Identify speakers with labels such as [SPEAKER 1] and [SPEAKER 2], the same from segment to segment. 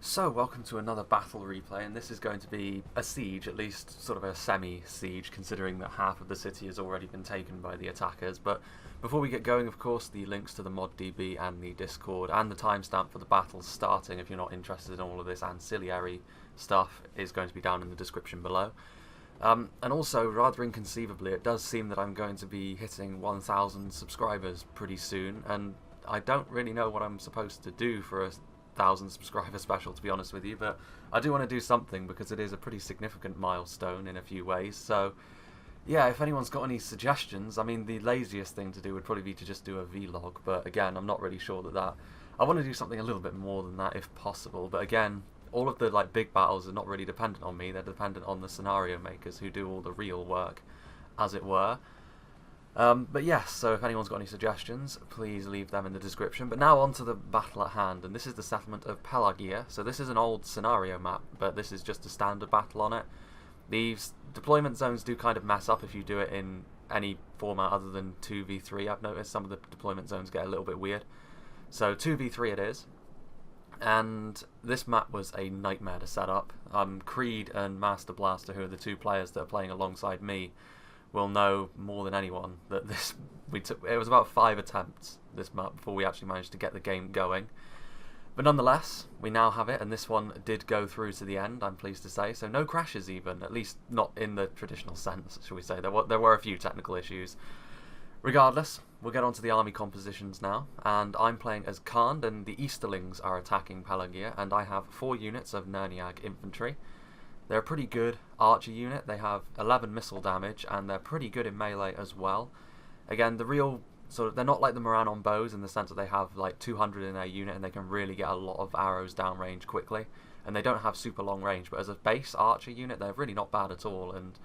[SPEAKER 1] So, welcome to another battle replay, and this is going to be a siege, at least sort of a semi-siege, considering that half of the city has already been taken by the attackers. But before we get going, of course, the links to the mod DB and the Discord, and the timestamp for the battle starting, if you're not interested in all of this ancillary stuff, is going to be down in the description below. And also, rather inconceivably, it does seem that I'm going to be hitting 1,000 subscribers pretty soon, and I don't really know what I'm supposed to do for a 1,000 subscriber special, to be honest with you, but I do want to do something because it is a pretty significant milestone in a few ways. So yeah, if anyone's got any suggestions, I mean, the laziest thing to do would probably be to just do a vlog, but again, I'm not really sure that I want to do something a little bit more than that if possible. But again, all of the big battles are not really dependent on me, they're dependent on the scenario makers who do all the real work, as it were. But yes, so if anyone's got any suggestions, please leave them in the description. But now on to the battle at hand, and this is the settlement of PELARGIR. So this is an old scenario map, but this is just a standard battle on it. These deployment zones do kind of mess up if you do it in any format other than 2v3. I've noticed some of the deployment zones get a little bit weird. So 2v3 it is. And this map was a nightmare to set up. Creed and Master Blaster, who are the two players that are playing alongside me, will know more than anyone that it was about 5 attempts, this map, before we actually managed to get the game going. But nonetheless, we now have it, and this one did go through to the end, I'm pleased to say. So no crashes even, at least not in the traditional sense, shall we say. There were a few technical issues. Regardless, we'll get on to the army compositions now, and I'm playing as Khan, and the EASTERLINGS are attacking PELARGIR, and I have 4 units of Nerniag infantry. They're a pretty good archer unit. They have 11 missile damage, and they're pretty good in melee as well. Again, the real they're not like the Moran on bows in the sense that they have like 200 in their unit and they can really get a lot of arrows downrange quickly, and they don't have super long range, but as a base archer unit they're really not bad at all. And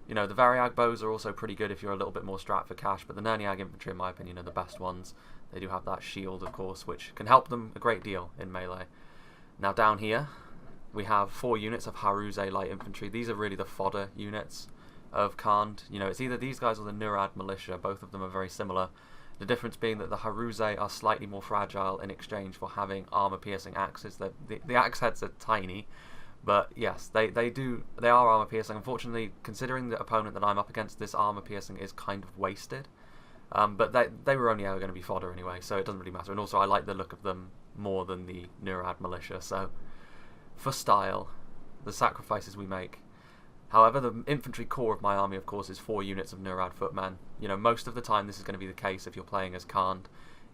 [SPEAKER 1] you know, the Variag bows are also pretty good if you're a little bit more strapped for cash, but the Nerniag infantry in my opinion are the best ones. They do have that shield, of course, which can help them a great deal in melee. Now down here we have 4 units of Haruze light infantry. These are really the fodder units of Khan. You know, it's either these guys or the Nurad militia. Both of them are very similar. The difference being that the Haruze are slightly more fragile in exchange for having armor-piercing axes. The axe heads are tiny, but yes, they are armor-piercing. Unfortunately, considering the opponent that I'm up against, this armor-piercing is kind of wasted. But they were only ever going to be fodder anyway, so it doesn't really matter. And also, I like the look of them more than the Nurad militia, so for style, the sacrifices we make. However, the infantry core of my army, of course, is 4 units of Nurad footmen. You know, most of the time this is going to be the case if you're playing as Khan.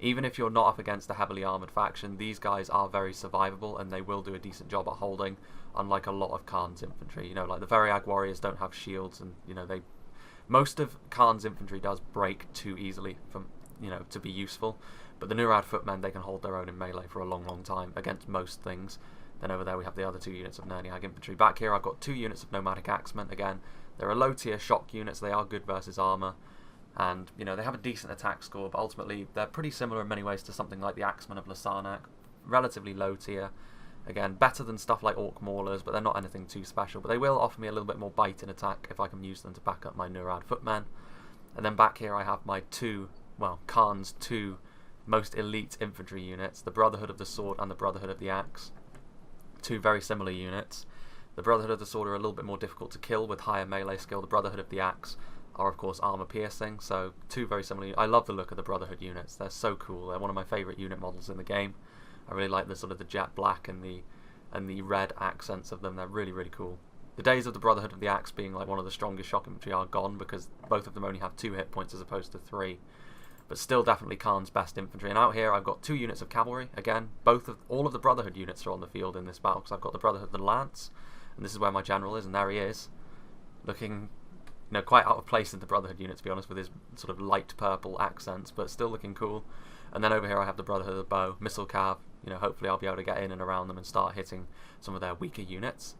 [SPEAKER 1] Even if you're not up against a heavily armoured faction, these guys are very survivable and they will do a decent job at holding, unlike a lot of Khan's infantry. You know, like the Variag warriors don't have shields, and you know, most of Khan's infantry does break too easily to be useful. But the Nurad footmen, they can hold their own in melee for a long, long time against most things. Then over there we have the other 2 units of Nerniag infantry. Back here I've got 2 units of nomadic axemen. Again, they're a low tier shock units. They are good versus armour, and you know, they have a decent attack score, but ultimately they're pretty similar in many ways to something like the axemen of Lasarnak. Relatively low tier. Again, better than stuff like Orc Maulers, but they're not anything too special. But they will offer me a little bit more bite in attack if I can use them to back up my Nurad footmen. And then back here I have my Khan's 2 most elite infantry units, the Brotherhood of the Sword and the Brotherhood of the Axe. 2 very similar units. The Brotherhood of the Sword are a little bit more difficult to kill with higher melee skill. The Brotherhood of the Axe are of course armor piercing, so 2 very similar. I love the look of the Brotherhood units. They're so cool. They're one of my favourite unit models in the game. I really like the sort of the jet black and the red accents of them. They're really, really cool. The days of the Brotherhood of the Axe being like one of the strongest shock infantry are gone, because both of them only have 2 hit points as opposed to 3. But still definitely Khan's best infantry. And out here I've got 2 units of cavalry. Again, all of the Brotherhood units are on the field in this battle, because I've got the Brotherhood of the Lance, and this is where my general is, and there he is, looking, you know, quite out of place in the Brotherhood unit, to be honest, with his sort of light purple accents, but still looking cool. And then over here I have the Brotherhood of the Bow, missile cav. You know, hopefully I'll be able to get in and around them and start hitting some of their weaker units.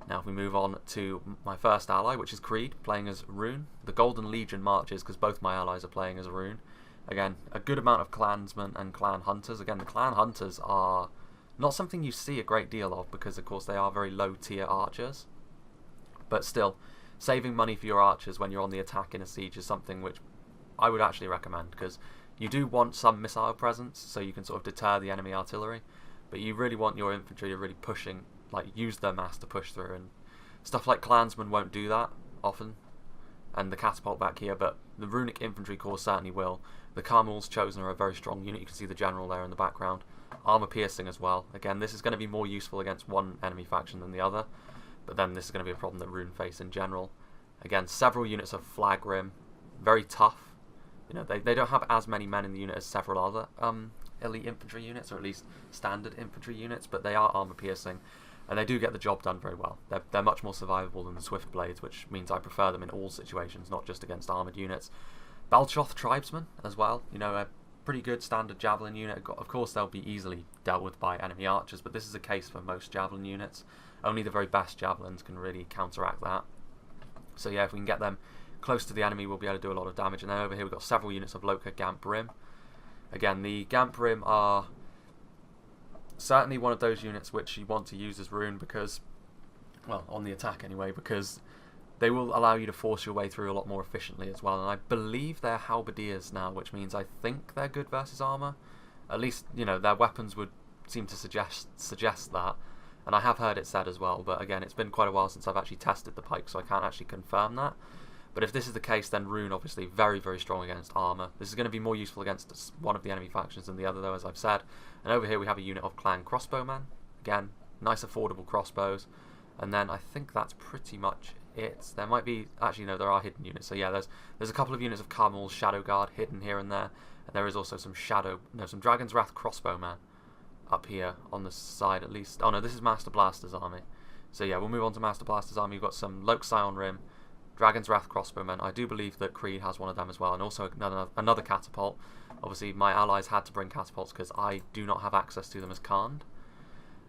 [SPEAKER 1] Now if we move on to my first ally, which is Creed, playing as Rune. The Golden Legion marches, because both my allies are playing as Rune. Again, a good amount of clansmen and clan hunters. Again, the clan hunters are not something you see a great deal of, because of course they are very low tier archers. But still, saving money for your archers when you're on the attack in a siege is something which I would actually recommend, because you do want some missile presence so you can sort of deter the enemy artillery. but you really want your infantry to really pushing, like use their mass to push through, and stuff like clansmen won't do that often, and the catapult back here, but the runic infantry corps certainly will. The Carmel's Chosen are a very strong unit. You can see the general there in the background. Armor piercing as well. Again, this is going to be more useful against one enemy faction than the other, but then this is going to be a problem that Rune face in general. Again, several units of flag rim, very tough. You know, they don't have as many men in the unit as several other elite infantry units, or at least standard infantry units, but they are armor piercing, and they do get the job done very well. They're much more survivable than the Swift Blades, which means I prefer them in all situations, not just against armoured units. Balchoth Tribesmen as well, you know, a pretty good standard Javelin unit. Of course, they'll be easily dealt with by enemy archers, but this is the case for most Javelin units. Only the very best Javelins can really counteract that. So yeah, if we can get them close to the enemy, we'll be able to do a lot of damage. And then over here we've got several units of Loka Gamp Rim. Again, the Gamp Rim are certainly one of those units which you want to use as Rune because, well, on the attack anyway, because they will allow you to force your way through a lot more efficiently as well. And I believe they're halberdiers now, which means I think they're good versus armour. At least, you know, their weapons would seem to suggest that. And I have heard it said as well, but again, it's been quite a while since I've actually tested the pike, so I can't actually confirm that. But if this is the case, then Rune obviously very, very strong against armour. This is going to be more useful against one of the enemy factions than the other, though, as I've said. And over here we have a unit of clan crossbowmen. Again, nice affordable crossbows. And then I think that's pretty much it. There might be, actually no, there are hidden units. So yeah, there's a couple of units of Carmel's Shadow Guard hidden here and there. And there is also some some Dragon's Wrath crossbowmen up here on the side at least. Oh no, this is Master Blaster's army. So yeah, we'll move on to Master Blaster's army. We've got some Loke Scion Rim, Dragon's Wrath crossbowmen. I do believe that Creed has one of them as well, and also another catapult. Obviously, my allies had to bring catapults because I do not have access to them as Khand.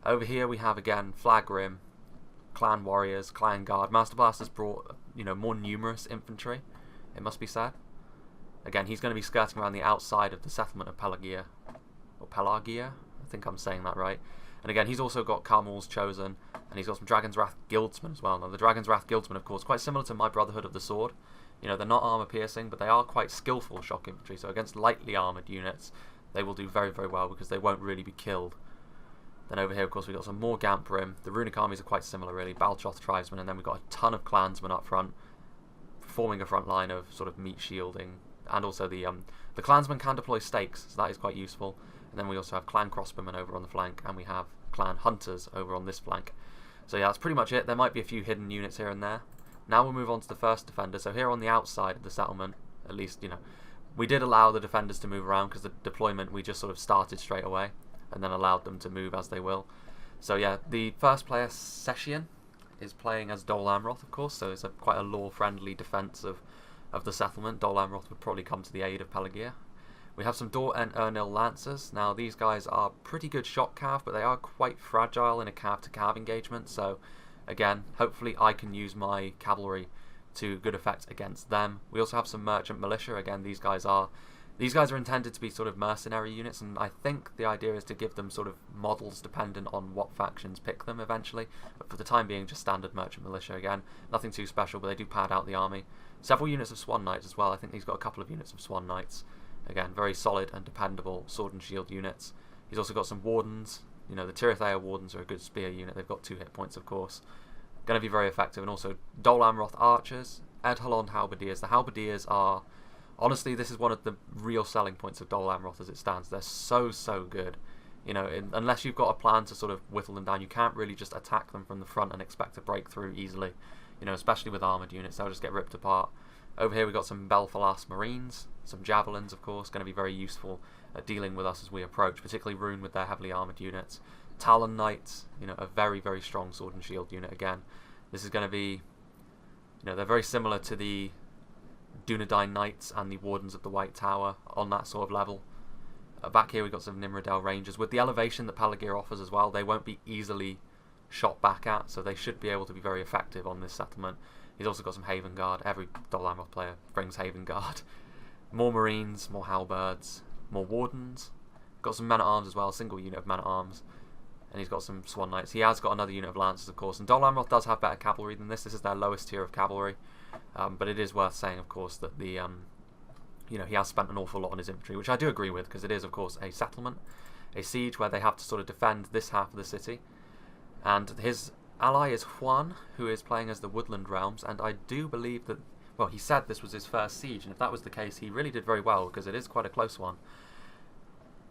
[SPEAKER 1] Over here we have again Flag Rim, Clan Warriors, Clan Guard. Master Blaster's brought, you know, more numerous infantry, it must be said. Again, he's going to be skirting around the outside of the settlement of Pelargir, or Pelargir. I think I'm saying that right. And again, he's also got Carmel's Chosen, and he's got some Dragon's Wrath Guildsmen as well. Now, the Dragon's Wrath Guildsmen, of course, quite similar to my Brotherhood of the Sword. You know, they're not armor-piercing, but they are quite skillful shock infantry. So against lightly armoured units, they will do very, very well because they won't really be killed. Then over here, of course, we've got some more Gamp Rim. The runic armies are quite similar, really. Balchoth Tribesmen, and then we've got a ton of Clansmen up front, forming a front line of sort of meat shielding. And also the Clansmen can deploy stakes, so that is quite useful. And then we also have Clan Crossbowmen over on the flank, and we have Clan Hunters over on this flank. So yeah, that's pretty much it. There might be a few hidden units here and there. Now we'll move on to the first defender. So here on the outside of the settlement, at least, you know, we did allow the defenders to move around because the deployment we just sort of started straight away and then allowed them to move as they will. So yeah, the first player, Session, is playing as Dol Amroth, of course, so it's quite a lore-friendly defence of the settlement. Dol Amroth would probably come to the aid of Pelargir. We have some Dor and Ernil Lancers. Now, these guys are pretty good shot cav, but they are quite fragile in a cav-to-cav engagement. So, again, hopefully I can use my cavalry to good effect against them. We also have some Merchant Militia. Again, these guys are intended to be sort of mercenary units, and I think the idea is to give them sort of models dependent on what factions pick them eventually. But for the time being, just standard Merchant Militia again. Nothing too special, but they do pad out the army. Several units of Swan Knights as well. I think he's got a couple of units of Swan Knights. Again, very solid and dependable sword and shield units. He's also got some Wardens. You know, the Tirithea Wardens are a good spear unit. They've got 2 hit points, of course. Going to be very effective. And also Dol Amroth Archers, Edhalond Halberdiers. The Halberdiers are, honestly, this is one of the real selling points of Dol Amroth as it stands. They're so, so good. You know, unless you've got a plan to sort of whittle them down, you can't really just attack them from the front and expect to break through easily. You know, especially with armoured units, they'll just get ripped apart. Over here we've got some Belfalas Marines, some Javelins, of course, going to be very useful at dealing with us as we approach, particularly Rune with their heavily armoured units. Talon Knights, you know, a very, very strong sword and shield unit again. This is going to be, you know, they're very similar to the Dunedain Knights and the Wardens of the White Tower on that sort of level. Back here we've got some Nimrodel Rangers. With the elevation that Pelargir offers as well, they won't be easily shot back at, so they should be able to be very effective on this settlement. He's also got some Haven Guard. Every Dol Amroth player brings Haven Guard. More Marines, more Halberds, more Wardens. Got some Men-at-Arms as well, a single unit of Men-at-Arms. And he's got some Swan Knights. He has got another unit of Lancers, of course. And Dol Amroth does have better cavalry than this. This is their lowest tier of cavalry. But it is worth saying, of course, that you know, he has spent an awful lot on his infantry, which I do agree with, because it is, of course, a settlement. a siege where they have to sort of defend this half of the city. And his ally is Juan, who is playing as the Woodland Realms, and I do believe that, well, he said this was his first siege, and if that was the case, he really did very well, because it is quite a close one.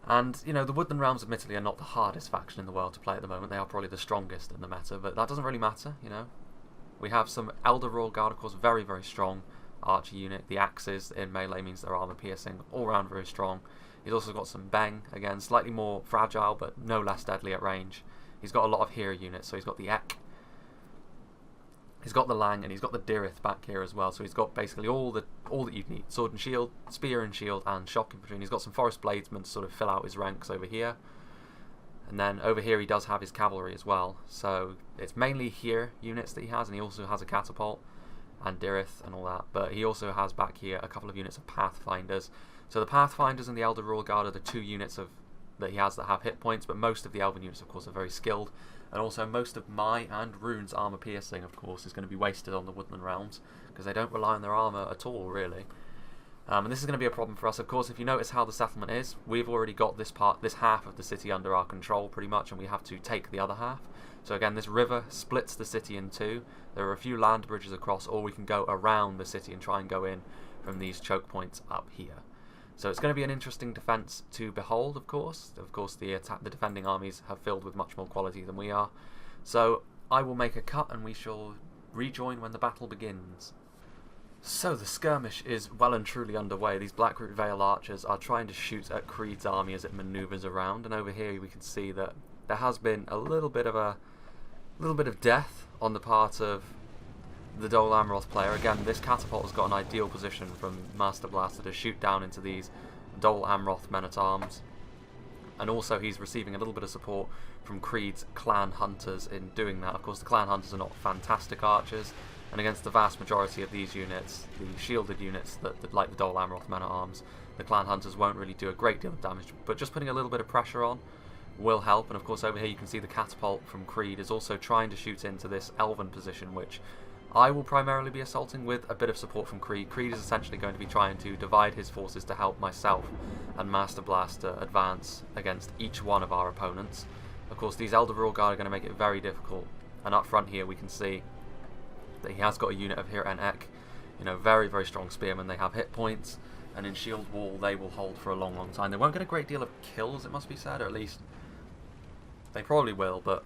[SPEAKER 1] And, you know, the Woodland Realms admittedly are not the hardest faction in the world to play at the moment. They are probably the strongest in the meta, but that doesn't really matter, you know. We have some Elder Royal Guard, of course, very, very strong archer unit. The axes in melee means they're armor piercing, all round very strong. He's also got some Beng, again, slightly more fragile, but no less deadly at range. He's got a lot of hero units, so he's got the Ek, he's got the Lang, and he's got the Dirith back here as well. So he's got basically all that you need: sword and shield, spear and shield, and shock infantry. And he's got some forest bladesmen to sort of fill out his ranks over here. And then over here he does have his cavalry as well. So it's mainly here units that he has, and he also has a catapult and Dirith and all that. But he also has back here a couple of units of Pathfinders. So the Pathfinders and the Elder Royal Guard are the two units that he has that have hit points, but most of the Elven units, of course, are very skilled. And also most of my and Rune's armor piercing, of course, is going to be wasted on the Woodland Realms, because they don't rely on their armor at all, really. And this is going to be a problem for us. Of course, if you notice how the settlement is, we've already got this half of the city under our control, pretty much, and we have to take the other half. So again, this river splits the city in two. There are a few land bridges across, or we can go around the city and try and go in from these choke points up here. So it's going to be an interesting defence to behold, of course. Of course, the defending armies have filled with much more quality than we are. So I will make a cut, and we shall rejoin when the battle begins. So the skirmish is well and truly underway. These Blackroot Vale archers are trying to shoot at Creed's army as it manoeuvres around, and over here we can see that there has been a little bit of death on the part of the Dol Amroth player. Again, this catapult has got an ideal position from Master Blaster to shoot down into these Dol Amroth men-at-arms. And also he's receiving a little bit of support from Creed's clan hunters in doing that. Of course, the clan hunters are not fantastic archers, and against the vast majority of these units, the shielded units that like the Dol Amroth men-at-arms, the clan hunters won't really do a great deal of damage, but just putting a little bit of pressure on will help. And of course over here you can see the catapult from Creed is also trying to shoot into this elven position, which I will primarily be assaulting with a bit of support from Creed. Creed is essentially going to be trying to divide his forces to help myself and Master Blaster advance against each one of our opponents. Of course, these Elder Royal Guard are going to make it very difficult, and up front here we can see that he has got a unit of Hir en Ek, you know, very, very strong spearmen. They have hit points, and in Shield Wall they will hold for a long, long time. They won't get a great deal of kills, it must be said, or at least they probably will, but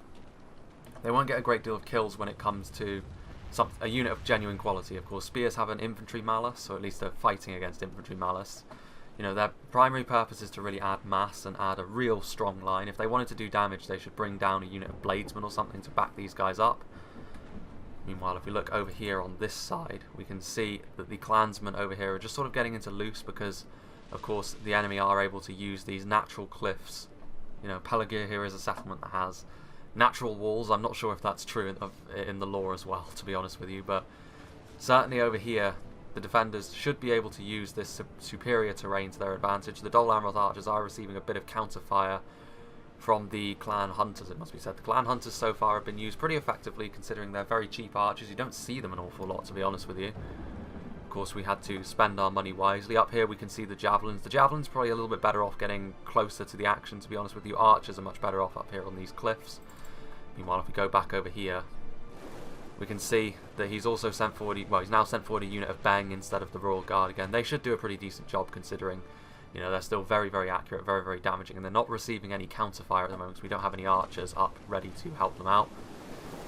[SPEAKER 1] they won't get a great deal of kills when it comes to a unit of genuine quality. Of course, spears have an infantry malus, or at least they're fighting against infantry malus. You know, their primary purpose is to really add mass and add a real strong line. If they wanted to do damage, they should bring down a unit of bladesmen or something to back these guys up. Meanwhile, if we look over here on this side, we can see that the clansmen over here are just sort of getting into loose because, of course, the enemy are able to use these natural cliffs. You know, PELARGIR here is a settlement that has natural walls. I'm not sure if that's true in the lore as well, to be honest with you, but certainly over here the defenders should be able to use this superior terrain to their advantage. The Dol Amroth archers are receiving a bit of counter-fire from the clan hunters, it must be said. The clan hunters so far have been used pretty effectively, considering they're very cheap archers. You don't see them an awful lot, to be honest with you. Of course, we had to spend our money wisely. Up here we can see the javelins. The javelins probably a little bit better off getting closer to the action, to be honest with you. Archers are much better off up here on these cliffs. Meanwhile, if we go back over here, we can see that he's also sent forward, well, he's now sent forward a unit of Beng instead of the Royal Guard again. They should do a pretty decent job, considering, you know, they're still very, very accurate, very, very damaging, and they're not receiving any counter-fire at the moment, so we don't have any archers up ready to help them out.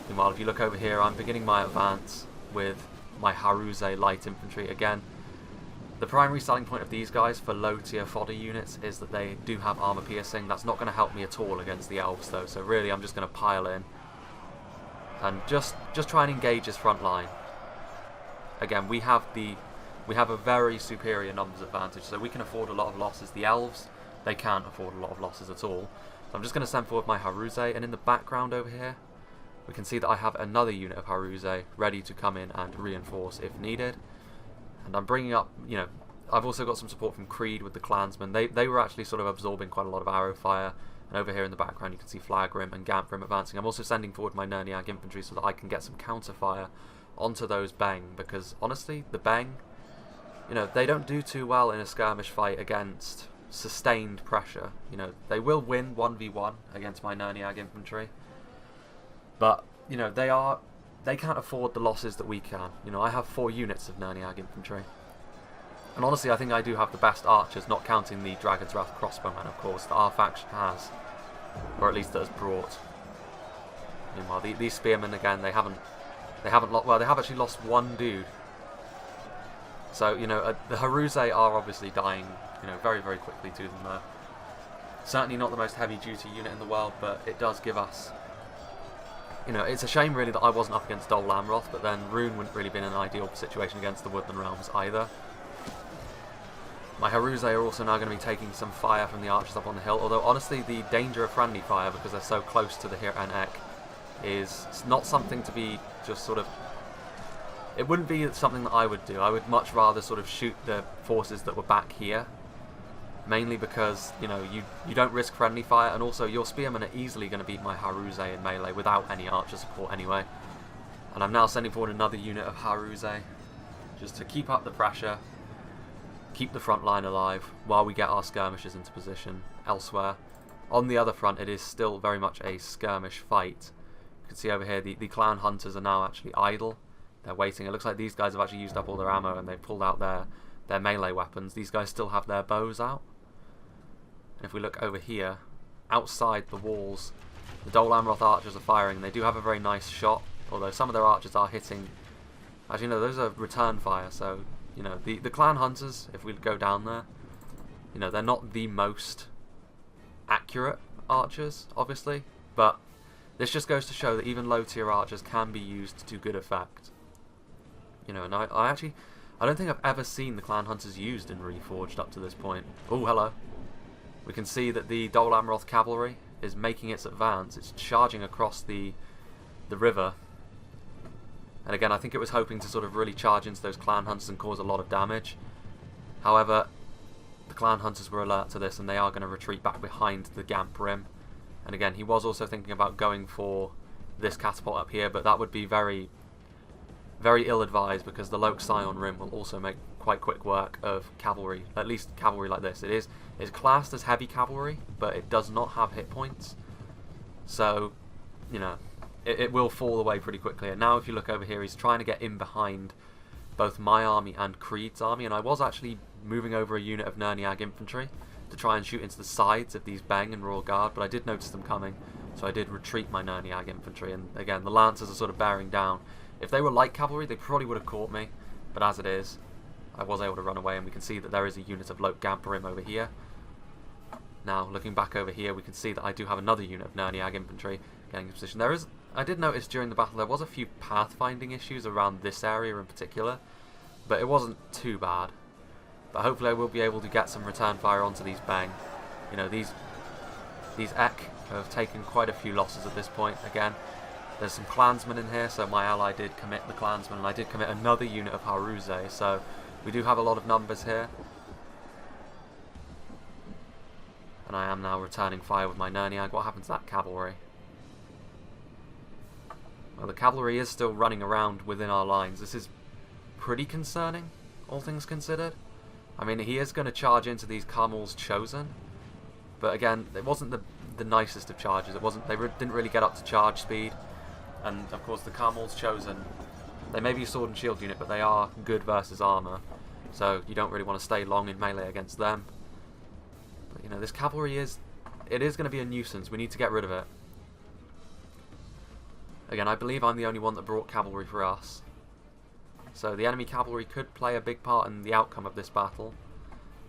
[SPEAKER 1] Meanwhile, if you look over here, I'm beginning my advance with my Haruze light infantry. Again, the primary selling point of these guys for low tier fodder units is that they do have armor piercing. That's not going to help me at all against the elves though, so really I'm just going to pile in and just try and engage his front line. Again, we have a very superior numbers advantage, so we can afford a lot of losses. The elves, they can't afford a lot of losses at all. So I'm just going to send forward my Haruze, and in the background over here we can see that I have another unit of Haruze ready to come in and reinforce if needed. And I'm bringing up, you know, I've also got some support from Creed with the clansmen. They were actually sort of absorbing quite a lot of arrow fire. And over here in the background you can see Flagrim and Gamprim advancing. I'm also sending forward my Nerniag infantry so that I can get some counter fire onto those Beng, because honestly, the Beng, you know, they don't do too well in a skirmish fight against sustained pressure. You know, they will win 1v1 against my Nerniag infantry, but you know, they can't afford the losses that we can. You know, I have 4 units of Nerniag infantry, and honestly I think I do have the best archers, not counting the Dragon's Wrath crossbowmen, of course, that our faction has, or at least that has brought. Meanwhile, these spearmen, again, they haven't well, they have actually lost 1 dude. So, you know, the Haruze are obviously dying, you know, very, very quickly to them there. Certainly not the most heavy-duty unit in the world, but it does give us... You know, it's a shame, really, that I wasn't up against Dol Amroth, but then Rune wouldn't really be in an ideal situation against the Woodland Realms either. My Haruze are also now going to be taking some fire from the archers up on the hill, although, honestly, the danger of friendly fire, because they're so close to the Hir and Ek, is not something to be just sort of... It wouldn't be something that I would do. I would much rather sort of shoot the forces that were back here. Mainly because, you know, you don't risk friendly fire, and also your spearmen are easily going to beat my Haruze in melee without any archer support anyway. And I'm now sending forward another unit of Haruze, just to keep up the pressure, keep the front line alive, while we get our skirmishers into position elsewhere. On the other front, it is still very much a skirmish fight. You can see over here, the clan hunters are now actually idle. They're waiting. It looks like these guys have actually used up all their ammo and they've pulled out their melee weapons. These guys still have their bows out. And if we look over here, outside the walls, the Dol Amroth archers are firing. They do have a very nice shot, although some of their archers are hitting... Actually, no, those are return fire, so, you know, the clan hunters, if we go down there, you know, they're not the most accurate archers, obviously, but this just goes to show that even low-tier archers can be used to good effect. You know, and I don't think I've ever seen the clan hunters used in Reforged up to this point. Oh, hello. We can see that the Dol Amroth cavalry is making its advance. It's charging across the river. And again, I think it was hoping to sort of really charge into those clan hunters and cause a lot of damage. However, the clan hunters were alert to this and they are going to retreat back behind the Gamp Rim. And again, he was also thinking about going for this catapult up here, but that would be very, very ill-advised because the Loke Scion Rim will also make quite quick work of cavalry, at least cavalry like this. It's classed as heavy cavalry, but it does not have hit points. So, you know, it will fall away pretty quickly. And now if you look over here, he's trying to get in behind both my army and Creed's army, and I was actually moving over a unit of Nerniag infantry to try and shoot into the sides of these Beng and Royal Guard, but I did notice them coming, so I did retreat my Nerniag infantry, and again, the Lancers are sort of bearing down. If they were light cavalry, they probably would have caught me, but as it is, I was able to run away, and we can see that there is a unit of Loke Gamperim over here. Now, looking back over here, we can see that I do have another unit of Nerniag infantry getting in position. I did notice during the battle there was a few pathfinding issues around this area in particular, but it wasn't too bad. But hopefully I will be able to get some return fire onto these Beng. You know, these Ek have taken quite a few losses at this point. Again, there's some clansmen in here, so my ally did commit the clansmen, and I did commit another unit of Haruze, so we do have a lot of numbers here. And I am now returning fire with my Nerniag. What happened to that cavalry? Well, the cavalry is still running around within our lines. This is pretty concerning, all things considered. I mean, he is going to charge into these Carmel's Chosen, but again, it wasn't the nicest of charges. It wasn't. They didn't really get up to charge speed, and of course, the Carmel's Chosen, they may be a sword and shield unit, but they are good versus armor, so you don't really want to stay long in melee against them. But you know, this cavalry is going to be a nuisance. We need to get rid of it. Again, I believe I'm the only one that brought cavalry for us. So the enemy cavalry could play a big part in the outcome of this battle.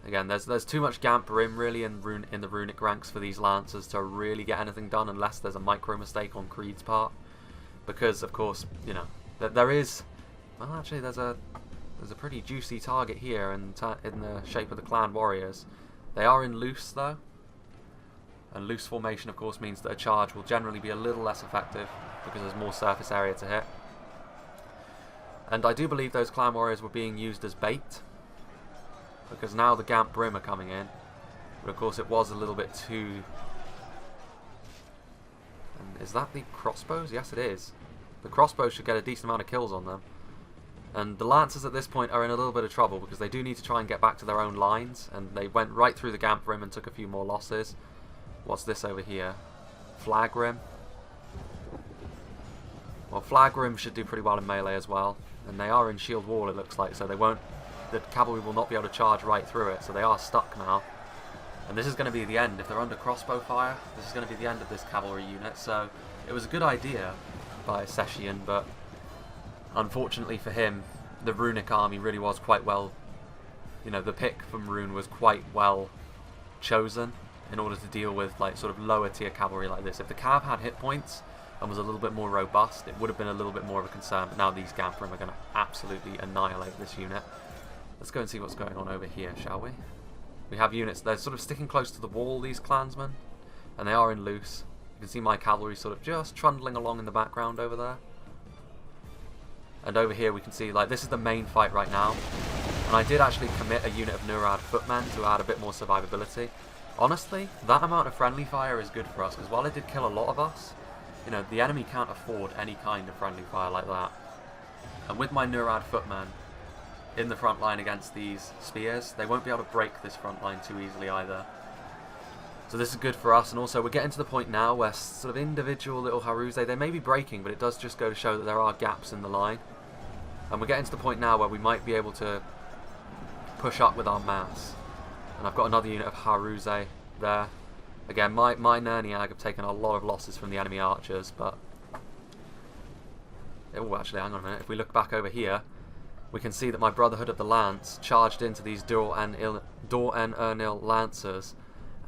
[SPEAKER 1] Again, there's too much Gamp Rim really in the runic ranks for these Lancers to really get anything done unless there's a micro mistake on Creed's part. Because of course, you know, there is, well actually there's a pretty juicy target here in the shape of the clan warriors. They are in loose though. And loose formation of course means that a charge will generally be a little less effective because there's more surface area to hit. And I do believe those clan warriors were being used as bait, because now the Gamp Rim are coming in. But of course it was a little bit too... And is that the crossbows? Yes it is. The crossbows should get a decent amount of kills on them. And the Lancers at this point are in a little bit of trouble because they do need to try and get back to their own lines, and they went right through the Gamp Rim and took a few more losses. What's this over here? Flag Rim. Well, Flag Rim should do pretty well in melee as well, and they are in shield wall it looks like, so they won't. The cavalry will not be able to charge right through it, so they are stuck now. And this is going to be the end. If they're under crossbow fire, this is going to be the end of this cavalry unit. So it was a good idea by Session, but unfortunately for him, the runic army really was quite well, you know, the pick from Rune was quite well chosen in order to deal with like sort of lower tier cavalry like this. If the cav had hit points and was a little bit more robust, it would have been a little bit more of a concern, but now these Gamp Rim are going to absolutely annihilate this unit. Let's go and see what's going on over here, shall we? We have units, they're sort of sticking close to the wall, these clansmen, and they are in loose. You can see my cavalry sort of just trundling along in the background over there. And over here we can see, like, this is the main fight right now. And I did actually commit a unit of Nurad footmen to add a bit more survivability. Honestly, that amount of friendly fire is good for us, because while it did kill a lot of us, you know, the enemy can't afford any kind of friendly fire like that. And with my Nurad footmen in the front line against these spears, they won't be able to break this front line too easily either. So this is good for us, and also we're getting to the point now where sort of individual little Haruse, they may be breaking, but it does just go to show that there are gaps in the line. And we're getting to the point now where we might be able to push up with our mass. And I've got another unit of Haruse there. Again, my Nerniag have taken a lot of losses from the enemy archers, but... oh, actually, hang on a minute. If we look back over here, we can see that my Brotherhood of the Lance charged into these Dor en Ernil Lancers.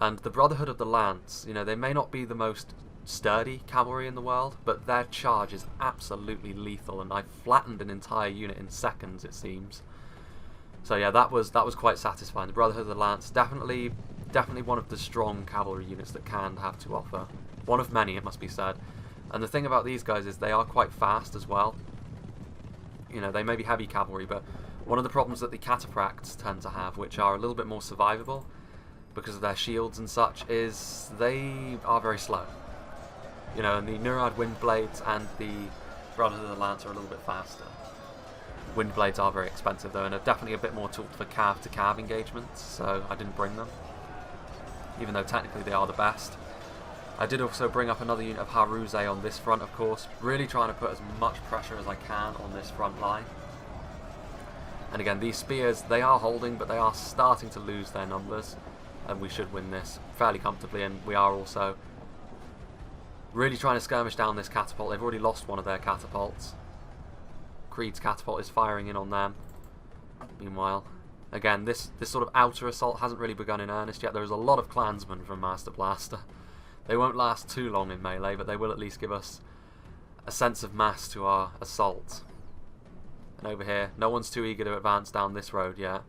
[SPEAKER 1] And the Brotherhood of the Lance, you know, they may not be the most sturdy cavalry in the world, but their charge is absolutely lethal, and I flattened an entire unit in seconds, it seems. So yeah, that was quite satisfying. The Brotherhood of the Lance, definitely one of the strong cavalry units that Khand have to offer. One of many, it must be said. And the thing about these guys is they are quite fast as well. You know, they may be heavy cavalry, but one of the problems that the cataphracts tend to have, which are a little bit more survivable because of their shields and such, is they are very slow. You know, and the Nurad Windblades and the Brotherhood of the Lance are a little bit faster. Windblades are very expensive though, and are definitely a bit more tooled for cav to cav engagements, so I didn't bring them, even though technically they are the best. I did also bring up another unit of Haruse on this front, of course, really trying to put as much pressure as I can on this front line. And again, these spears, they are holding, but they are starting to lose their numbers, and we should win this fairly comfortably, and we are also really trying to skirmish down this catapult. They've already lost one of their catapults. Creed's catapult is firing in on them. Meanwhile, again, this sort of outer assault hasn't really begun in earnest yet. There's a lot of clansmen from Master Blaster. They won't last too long in melee, but they will at least give us a sense of mass to our assault. And over here, no one's too eager to advance down this road yet.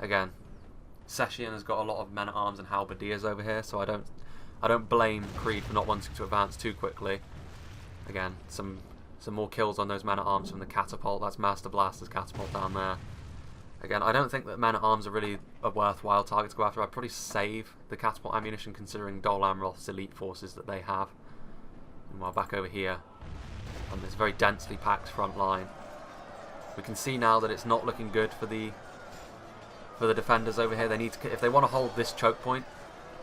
[SPEAKER 1] Again, Session has got a lot of men-at-arms and halberdiers over here, so I don't blame Creed for not wanting to advance too quickly. Again, some more kills on those men-at-arms from the catapult. That's Master Blaster's catapult down there. Again, I don't think that men-at-arms are really a worthwhile target to go after. I'd probably save the catapult ammunition considering Dol Amroth's elite forces that they have. Meanwhile, back over here, on this very densely packed front line, we can see now that it's not looking good for the defenders over here. They need to, if they want to hold this choke point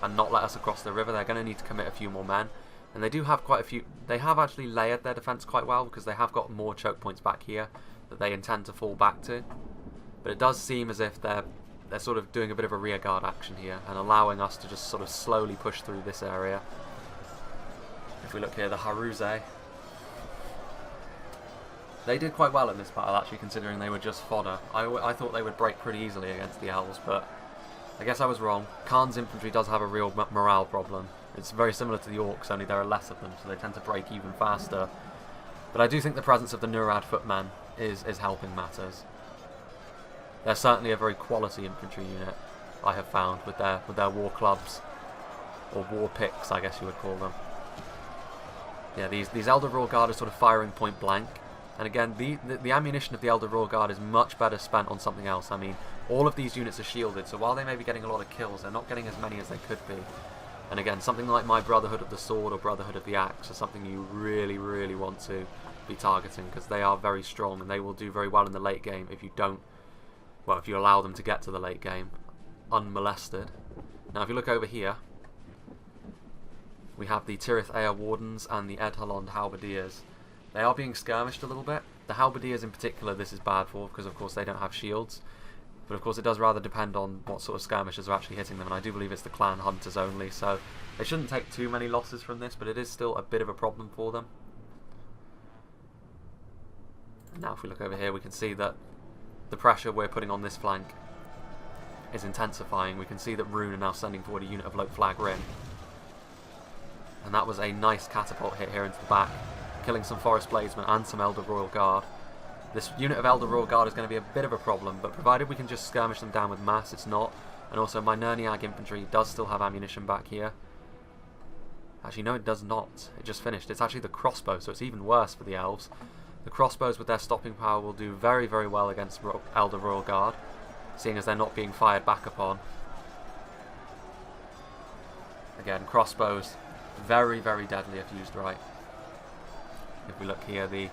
[SPEAKER 1] and not let us across the river, they're going to need to commit a few more men. And they do have quite a few. They have actually layered their defence quite well, because they have got more choke points back here that they intend to fall back to. But it does seem as if they're sort of doing a bit of a rearguard action here and allowing us to just sort of slowly push through this area. If we look here, the Haruse, they did quite well in this battle actually, considering they were just fodder. I thought they would break pretty easily against the Elves, but I guess I was wrong. Khan's infantry does have a real morale problem. It's very similar to the Orcs, only there are less of them, so they tend to break even faster. But I do think the presence of the Nurad footmen is helping matters. They're certainly a very quality infantry unit, I have found, with their war clubs, or war picks, I guess you would call them. Yeah, these Elder Royal Guard are sort of firing point blank, and again, the ammunition of the Elder Royal Guard is much better spent on something else. I mean, all of these units are shielded, so while they may be getting a lot of kills, they're not getting as many as they could be. And again, something like my Brotherhood of the Sword or Brotherhood of the Axe is something you really, really want to be targeting, because they are very strong and they will do very well in the late game if you don't, well, if you allow them to get to the late game unmolested. Now if you look over here, we have the Tirith Ea Wardens and the Edhalond Halberdiers. They are being skirmished a little bit. The Halberdiers in particular this is bad for, because of course they don't have shields. But of course it does rather depend on what sort of skirmishers are actually hitting them, and I do believe it's the clan hunters only, so they shouldn't take too many losses from this, but it is still a bit of a problem for them. Now if we look over here, we can see that the pressure we're putting on this flank is intensifying. We can see that Rune are now sending forward a unit of Loke Flag Rim. And that was a nice catapult hit here into the back, killing some Forest Bladesmen and some Elder Royal Guard. This unit of Elder Royal Guard is going to be a bit of a problem, but provided we can just skirmish them down with mass, it's not. And also my Nerniag infantry does still have ammunition back here. Actually, no, it does not. It just finished. It's actually the crossbow, so it's even worse for the elves. The crossbows with their stopping power will do very, very well against Elder Royal Guard, seeing as they're not being fired back upon. Again, crossbows, very, very deadly if used right. If we look here, the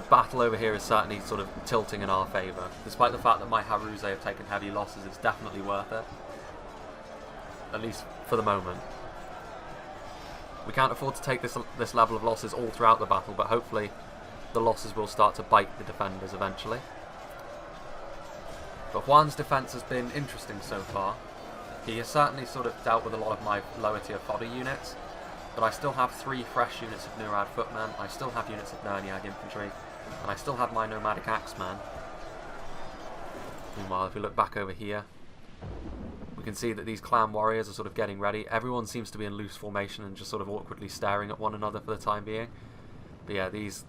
[SPEAKER 1] battle over here is certainly sort of tilting in our favour. Despite the fact that my Haruze have taken heavy losses, it's definitely worth it. At least for the moment. We can't afford to take this level of losses all throughout the battle, but hopefully the losses will start to bite the defenders eventually. But Juan's defence has been interesting so far. He has certainly sort of dealt with a lot of my lower tier fodder units, but I still have 3 fresh units of Nurad Footmen, I still have units of Nerniag infantry, and I still have my Nomadic Axeman. Meanwhile, if we look back over here, we can see that these clan warriors are sort of getting ready. Everyone seems to be in loose formation and just sort of awkwardly staring at one another for the time being. But yeah, these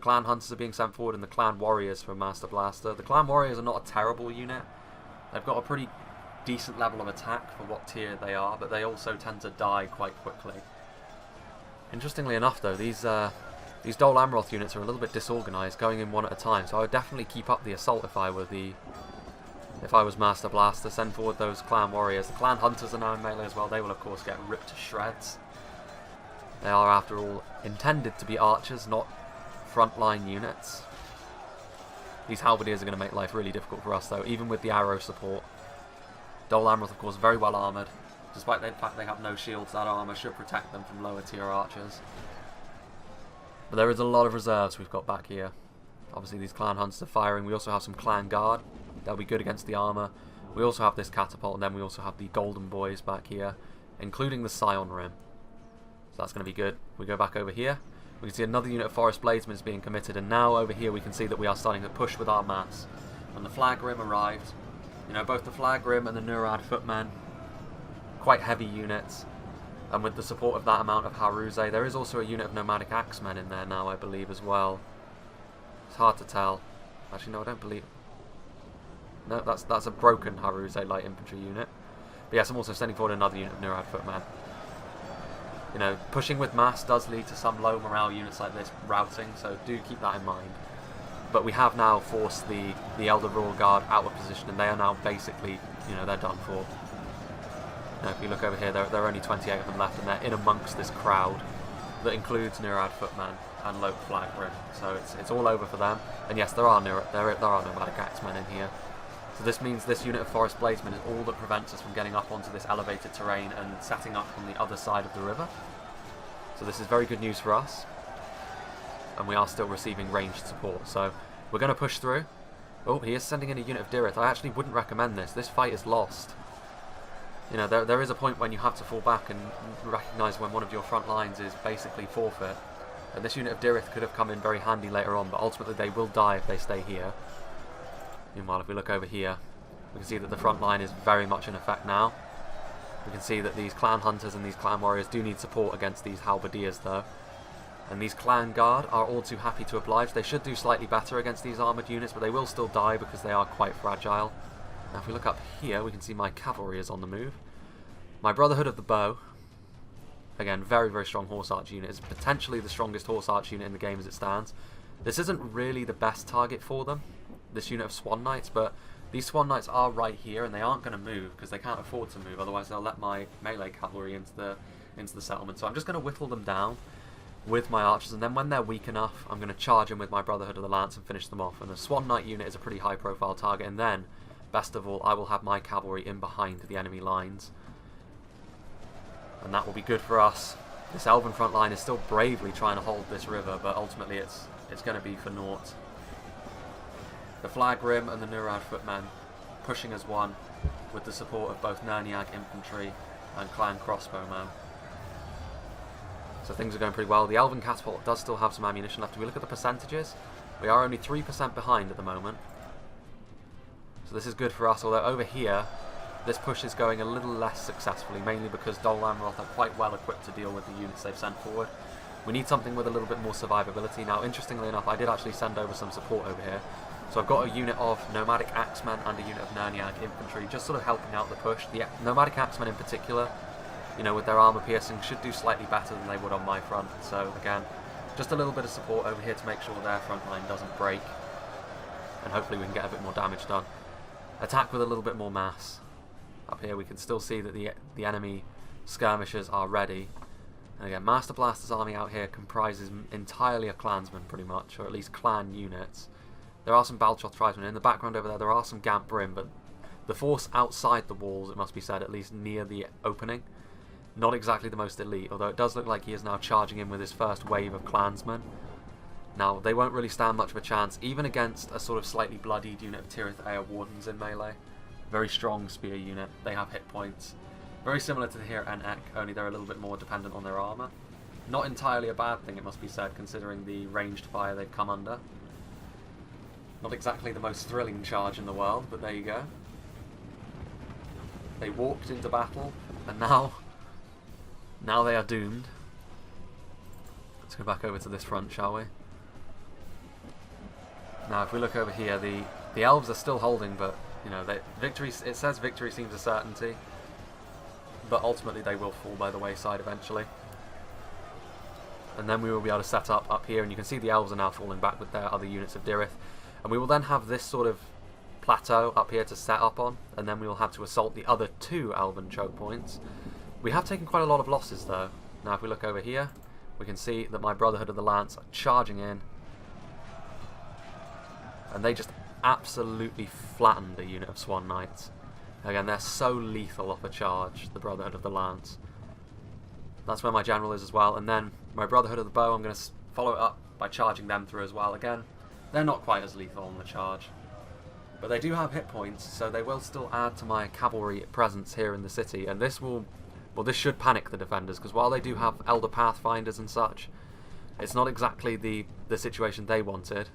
[SPEAKER 1] clan hunters are being sent forward, and the clan warriors from Master Blaster. The clan warriors are not a terrible unit. They've got a pretty decent level of attack for what tier they are, but they also tend to die quite quickly. Interestingly enough though, these Dol Amroth units are a little bit disorganised, going in one at a time, so I would definitely keep up the assault if I was Master Blaster. Send forward those clan warriors. The clan hunters are now in melee as well. They will of course get ripped to shreds. They are after all intended to be archers, not frontline units. These halberdiers are going to make life really difficult for us though, even with the arrow support. Dol Amroth of course very well armoured. Despite the fact they have no shields, that armour should protect them from lower tier archers. But there is a lot of reserves we've got back here. Obviously these clan hunters are firing. We also have some clan guard. They'll be good against the armour. We also have this catapult, and then we also have the golden boys back here, including the Scion Rim. So that's going to be good. We go back over here. We can see another unit of Forest Bladesmen is being committed, and now over here we can see that we are starting to push with our mass. When the Flag Rim arrived, both the Flag Rim and the Nurad Footmen, quite heavy units, and with the support of that amount of Haruze, there is also a unit of Nomadic Axemen in there now, I believe, as well. It's hard to tell. Actually, no, I don't believe. No, that's a broken Haruze light infantry unit. But yes, I'm also sending forward another unit of Nurad Footmen. Pushing with mass does lead to some low morale units like this routing, so do keep that in mind. But we have now forced the Elder Royal Guard out of position, and they are now basically, they're done for. If you look over here, there are only 28 of them left, and they're in amongst this crowd that includes Nurad Footmen and Loke Flag Rim. So it's all over for them. And yes, there are Nomadic Axemen in here. So this means this unit of Forest Bladesmen is all that prevents us from getting up onto this elevated terrain and setting up on the other side of the river. So this is very good news for us. And we are still receiving ranged support. So we're going to push through. Oh, he is sending in a unit of Dirith. I actually wouldn't recommend this. This fight is lost. There is a point when you have to fall back and recognise when one of your front lines is basically forfeit. And this unit of Dirith could have come in very handy later on, but ultimately they will die if they stay here. Meanwhile, if we look over here, we can see that the front line is very much in effect now. We can see that these clan hunters and these clan warriors do need support against these halberdiers though. And these clan guard are all too happy to oblige. They should do slightly better against these armoured units, but they will still die because they are quite fragile. Now if we look up here, we can see my cavalry is on the move. My Brotherhood of the Bow, again, very, very strong horse arch unit, is potentially the strongest horse arch unit in the game as it stands. This isn't really the best target for them, this unit of Swan Knights, but These Swan Knights are right here, and they aren't going to move because they can't afford to move. Otherwise, they'll let my melee cavalry into the settlement. So I'm just going to whittle them down with my archers, and then when they're weak enough, I'm going to charge in with my Brotherhood of the Lance and finish them off. And the Swan Knight unit is a pretty high-profile target. And then, best of all, I will have my cavalry in behind the enemy lines, and that will be good for us. This Elven front line is still bravely trying to hold this river, but ultimately it's going to be for naught. The Flag Rim and the Nurad footmen pushing as one with the support of both Nerniag infantry and clan crossbowmen. So things are going pretty well. The Elven catapult does still have some ammunition left. If we look at the percentages, we are only 3% behind at the moment. So this is good for us, although over here this push is going a little less successfully, mainly because Dol Amroth are quite well equipped to deal with the units they've sent forward. We need something with a little bit more survivability. Now, interestingly enough, I did actually send over some support over here. So I've got a unit of Nomadic Axemen and a unit of Nerniag infantry, just sort of helping out the push. The Nomadic Axemen in particular, you know, with their armor piercing, should do slightly better than they would on my front. So again, just a little bit of support over here to make sure their front line doesn't break, and hopefully we can get a bit more damage done. Attack with a little bit more mass. Up here we can still see that the enemy skirmishers are ready. And again, Master Blaster's army out here comprises entirely of clansmen, pretty much, or at least clan units. There are some Balchoth tribesmen. In the background over there are some Gamp Brim, but the force outside the walls, it must be said, at least near the opening, not exactly the most elite, although it does look like he is now charging in with his first wave of clansmen. Now, they won't really stand much of a chance, even against a sort of slightly bloodied unit of Tirith Air Wardens in melee. Very strong spear unit. They have hit points. Very similar to the here at Enek, only they're a little bit more dependent on their armour. Not entirely a bad thing, it must be said, considering the ranged fire they've come under. Not exactly the most thrilling charge in the world, but there you go. They walked into battle, and now they are doomed. Let's go back over to this front, shall we? Now, if we look over here, the elves are still holding, but you know, victory. It says victory seems a certainty, but ultimately they will fall by the wayside eventually. And then we will be able to set up here, and you can see the elves are now falling back with their other units of Dirith. And we will then have this sort of plateau up here to set up on, and then we will have to assault the other two Elven choke points. We have taken quite a lot of losses though. Now if we look over here, we can see that my Brotherhood of the Lance are charging in, and they just absolutely flattened a unit of Swan Knights. Again, they're so lethal off a charge, the Brotherhood of the Lance. That's where my general is as well, and then my Brotherhood of the Bow, I'm going to follow it up by charging them through as well. Again, they're not quite as lethal on the charge, but they do have hit points, so they will still add to my cavalry presence here in the city, and this will, well, this should panic the defenders, because while they do have Elder Pathfinders and such, it's not exactly the situation they wanted.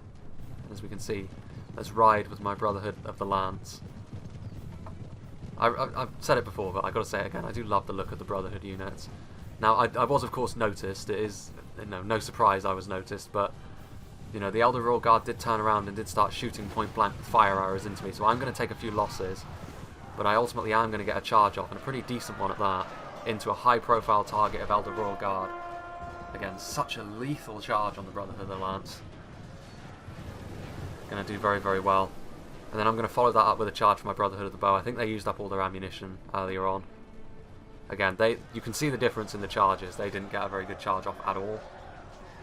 [SPEAKER 1] As we can see, let's ride with my Brotherhood of the Lance. I've said it before, but I've got to say it again, I do love the look of the Brotherhood units. Now, I was of course noticed, it is, you know, no surprise I was noticed, but you know, the Elder Royal Guard did turn around and did start shooting point blank fire arrows into me, so I'm going to take a few losses, but I ultimately am going to get a charge off, and a pretty decent one at that, into a high profile target of Elder Royal Guard. Again, such a lethal charge on the Brotherhood of the Lance. Going to do very, very well. And then I'm going to follow that up with a charge for my Brotherhood of the Bow. I think they used up all their ammunition earlier on. Again, you can see the difference in the charges. They didn't get a very good charge off at all.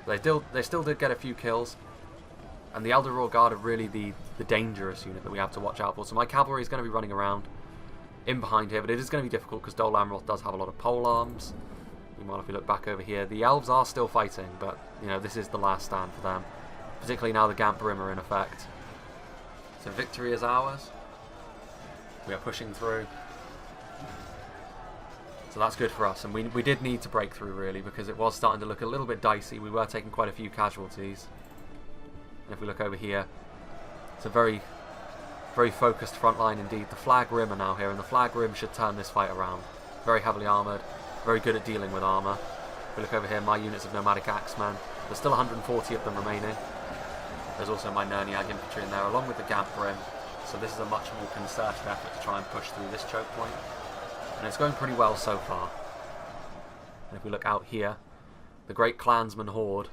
[SPEAKER 1] They still did get a few kills. And the Elder Royal Guard are really the dangerous unit that we have to watch out for. So my cavalry is going to be running around in behind here, but it is going to be difficult because Dol Amroth does have a lot of pole arms. Meanwhile, if we look back over here, the elves are still fighting, but you know, this is the last stand for them. Particularly now the Gamp Brim are in effect. So victory is ours. We are pushing through. So that's good for us, and we did need to break through really, because it was starting to look a little bit dicey. We were taking quite a few casualties. And if we look over here, it's a very, very focused front line indeed. The Flag Rim are now here, and the Flag Rim should turn this fight around. Very heavily armoured, very good at dealing with armour. If we look over here, my units of Nomadic Axemen, there's still 140 of them remaining. There's also my Nerniag infantry in there, along with the Gamp Brim. So this is a much more concerted effort to try and push through this choke point. And it's going pretty well so far. And if we look out here, the Great Clansman Horde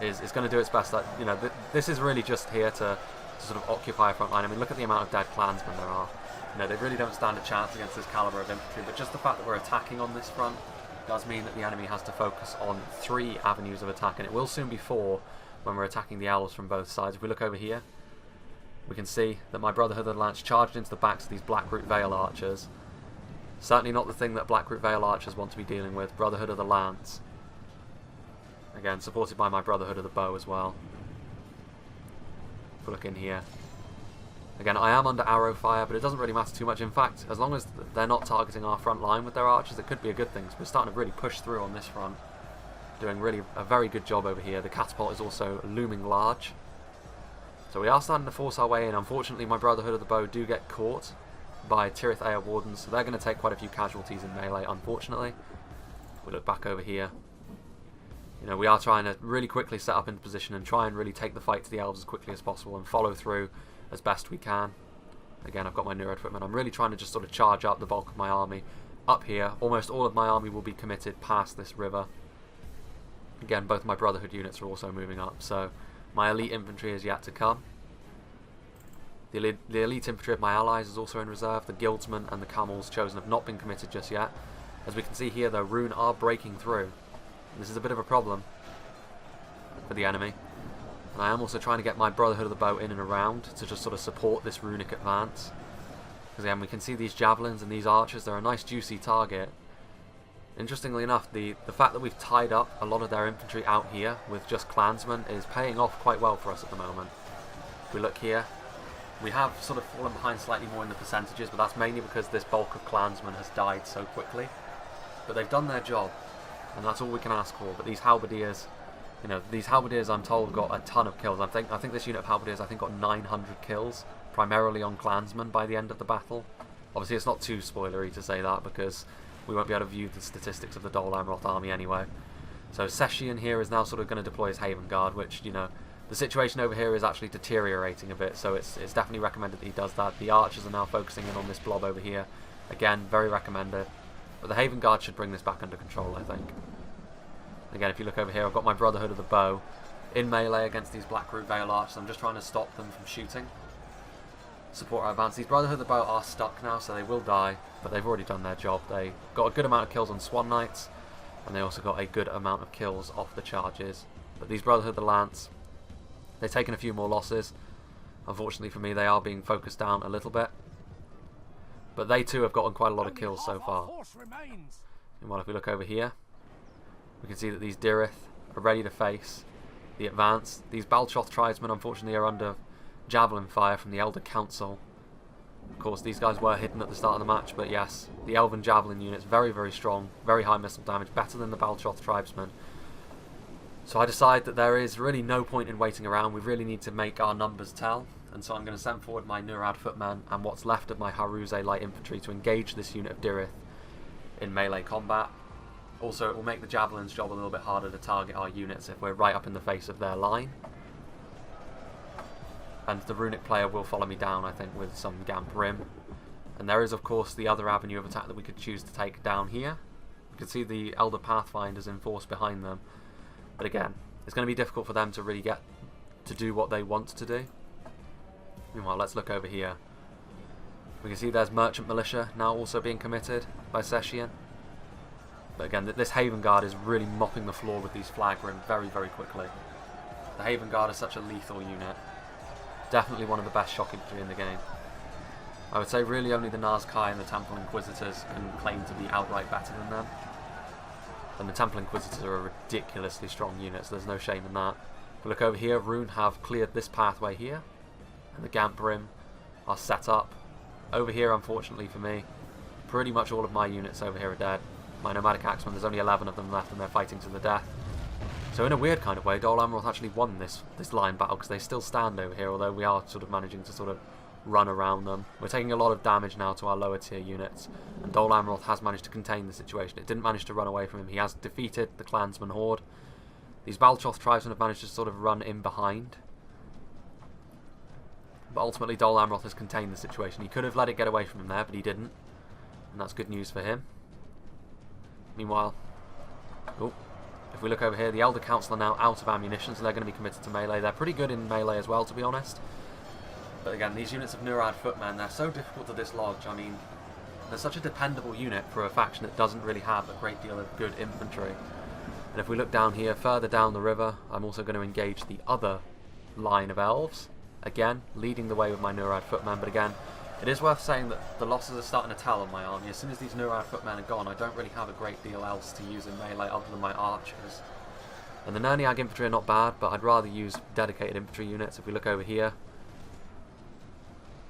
[SPEAKER 1] is going to do its best. You know, this is really just here to to sort of occupy a front line. I mean, look at the amount of dead clansmen there are. You know, they really don't stand a chance against this caliber of infantry, but just the fact that we're attacking on this front does mean that the enemy has to focus on 3 avenues of attack, and it will soon be 4 when we're attacking the elves from both sides. If we look over here, we can see that my Brotherhood of the Lance charged into the backs of these Blackroot Vale archers. Certainly not the thing that Blackroot Vale archers want to be dealing with. Brotherhood of the Lance. Again, supported by my Brotherhood of the Bow as well. If we look in here. Again, I am under arrow fire, but it doesn't really matter too much. In fact, as long as they're not targeting our front line with their archers, it could be a good thing. So we're starting to really push through on this front. Doing really a very good job over here. The catapult is also looming large. So we are starting to force our way in. Unfortunately, my Brotherhood of the Bow do get caught by Tirith Air Wardens, so they're going to take quite a few casualties in melee, unfortunately. If we look back over here, you know, we are trying to really quickly set up into position and try and really take the fight to the elves as quickly as possible and follow through as best we can. Again, I've got my Neurod footmen. I'm really trying to just sort of charge up the bulk of my army up here. Almost all of my army will be committed past this river. Again, both my Brotherhood units are also moving up, so my elite infantry is yet to come. The elite infantry of my allies is also in reserve. The guildsmen and the camels chosen have not been committed just yet. As we can see here, though, Rune are breaking through. This is a bit of a problem for the enemy. And I am also trying to get my Brotherhood of the Bow in and around to just sort of support this runic advance. Because again, we can see these javelins and these archers, they're a nice juicy target. Interestingly enough, the fact that we've tied up a lot of their infantry out here with just clansmen is paying off quite well for us at the moment. If we look here, we have sort of fallen behind slightly more in the percentages, but that's mainly because this bulk of clansmen has died so quickly. But they've done their job, and that's all we can ask for. But these halberdiers, you know, these halberdiers, I'm told, got a ton of kills. I think this unit of halberdiers, got 900 kills, primarily on clansmen by the end of the battle. Obviously, it's not too spoilery to say that, because we won't be able to view the statistics of the Dol Amroth army anyway. So Session here is now sort of going to deploy his Haven Guard, which, you know, the situation over here is actually deteriorating a bit, so it's definitely recommended that he does that. The archers are now focusing in on this blob over here. Again, very recommended. But the Haven Guard should bring this back under control, I think. Again, if you look over here, I've got my Brotherhood of the Bow in melee against these Blackroot Vale archers. I'm just trying to stop them from shooting. Support our advance. These Brotherhood of the Bow are stuck now, so they will die, but they've already done their job. They got a good amount of kills on Swan Knights, and they also got a good amount of kills off the charges. But these Brotherhood of the Lance, they've taken a few more losses. Unfortunately for me, they are being focused down a little bit. But they too have gotten quite a lot of kills so far. Meanwhile, if we look over here, we can see that these Dirith are ready to face the advance. These Baltroth tribesmen, unfortunately, are under javelin fire from the Elder Council. Of course, these guys were hidden at the start of the match, but yes, the Elven Javelin unit's very, very strong, very high missile damage, better than the Baltroth tribesmen. So I decide that there is really no point in waiting around. We really need to make our numbers tell, and so I'm going to send forward my Nurad footmen and what's left of my Haruze light infantry to engage this unit of Dirith in melee combat. Also, it will make the Javelin's job a little bit harder to target our units if we're right up in the face of their line. And the runic player will follow me down, I think, with some Gamp Rim. And there is, of course, the other avenue of attack that we could choose to take down here. You can see the Elder Pathfinders in force behind them. But again, it's going to be difficult for them to really get to do what they want to do. Meanwhile, let's look over here. We can see there's Merchant Militia now also being committed by Session. But again, this Haven Guard is really mopping the floor with these Flag Rim very, very quickly. The Haven Guard is such a lethal unit. Definitely one of the best shock infantry in the game. I would say really only the Nazkai and the Temple Inquisitors can claim to be outright better than them. And the Temple Inquisitors are a ridiculously strong unit, so there's no shame in that. If we look over here, Rune have cleared this pathway here, and the Gamp Rim are set up. Over here, unfortunately for me, pretty much all of my units over here are dead. My Nomadic Axemen, there's only 11 of them left, and they're fighting to the death. So in a weird kind of way, Dol Amroth actually won this line battle, because they still stand over here, although we are sort of managing to sort of run around them. We're taking a lot of damage now to our lower tier units, and Dol Amroth has managed to contain the situation. It didn't manage to run away from him. He has defeated the clansman horde. These Baltroth tribesmen have managed to sort of run in behind. But ultimately Dol Amroth has contained the situation. He could have let it get away from him there, but he didn't. And that's good news for him. Meanwhile, if we look over here, the Elder Council are now out of ammunition, so they're going to be committed to melee. They're pretty good in melee as well, to be honest. But again, these units of Nurad footmen, they're so difficult to dislodge. I mean, they're such a dependable unit for a faction that doesn't really have a great deal of good infantry. And if we look down here, further down the river, I'm also going to engage the other line of elves. Again, leading the way with my Nurad footmen, but again, it is worth saying that the losses are starting to tell on my army. As soon as these Nurad footmen are gone, I don't really have a great deal else to use in melee other than my archers. And the Nerniag infantry are not bad, but I'd rather use dedicated infantry units. If we look over here,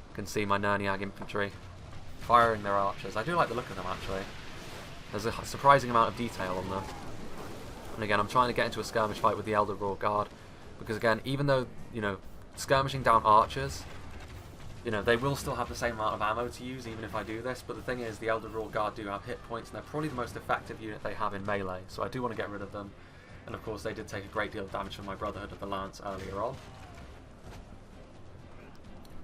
[SPEAKER 1] you can see my Nerniag infantry firing their archers. I do like the look of them, actually. There's a surprising amount of detail on them. And again, I'm trying to get into a skirmish fight with the Elder Royal Guard, because again, even though, you know, skirmishing down archers, you know, they will still have the same amount of ammo to use even if I do this, but the thing is, the Elder Royal Guard do have hit points, and they're probably the most effective unit they have in melee, so I do want to get rid of them. And of course, they did take a great deal of damage from my Brotherhood of the Lance earlier on.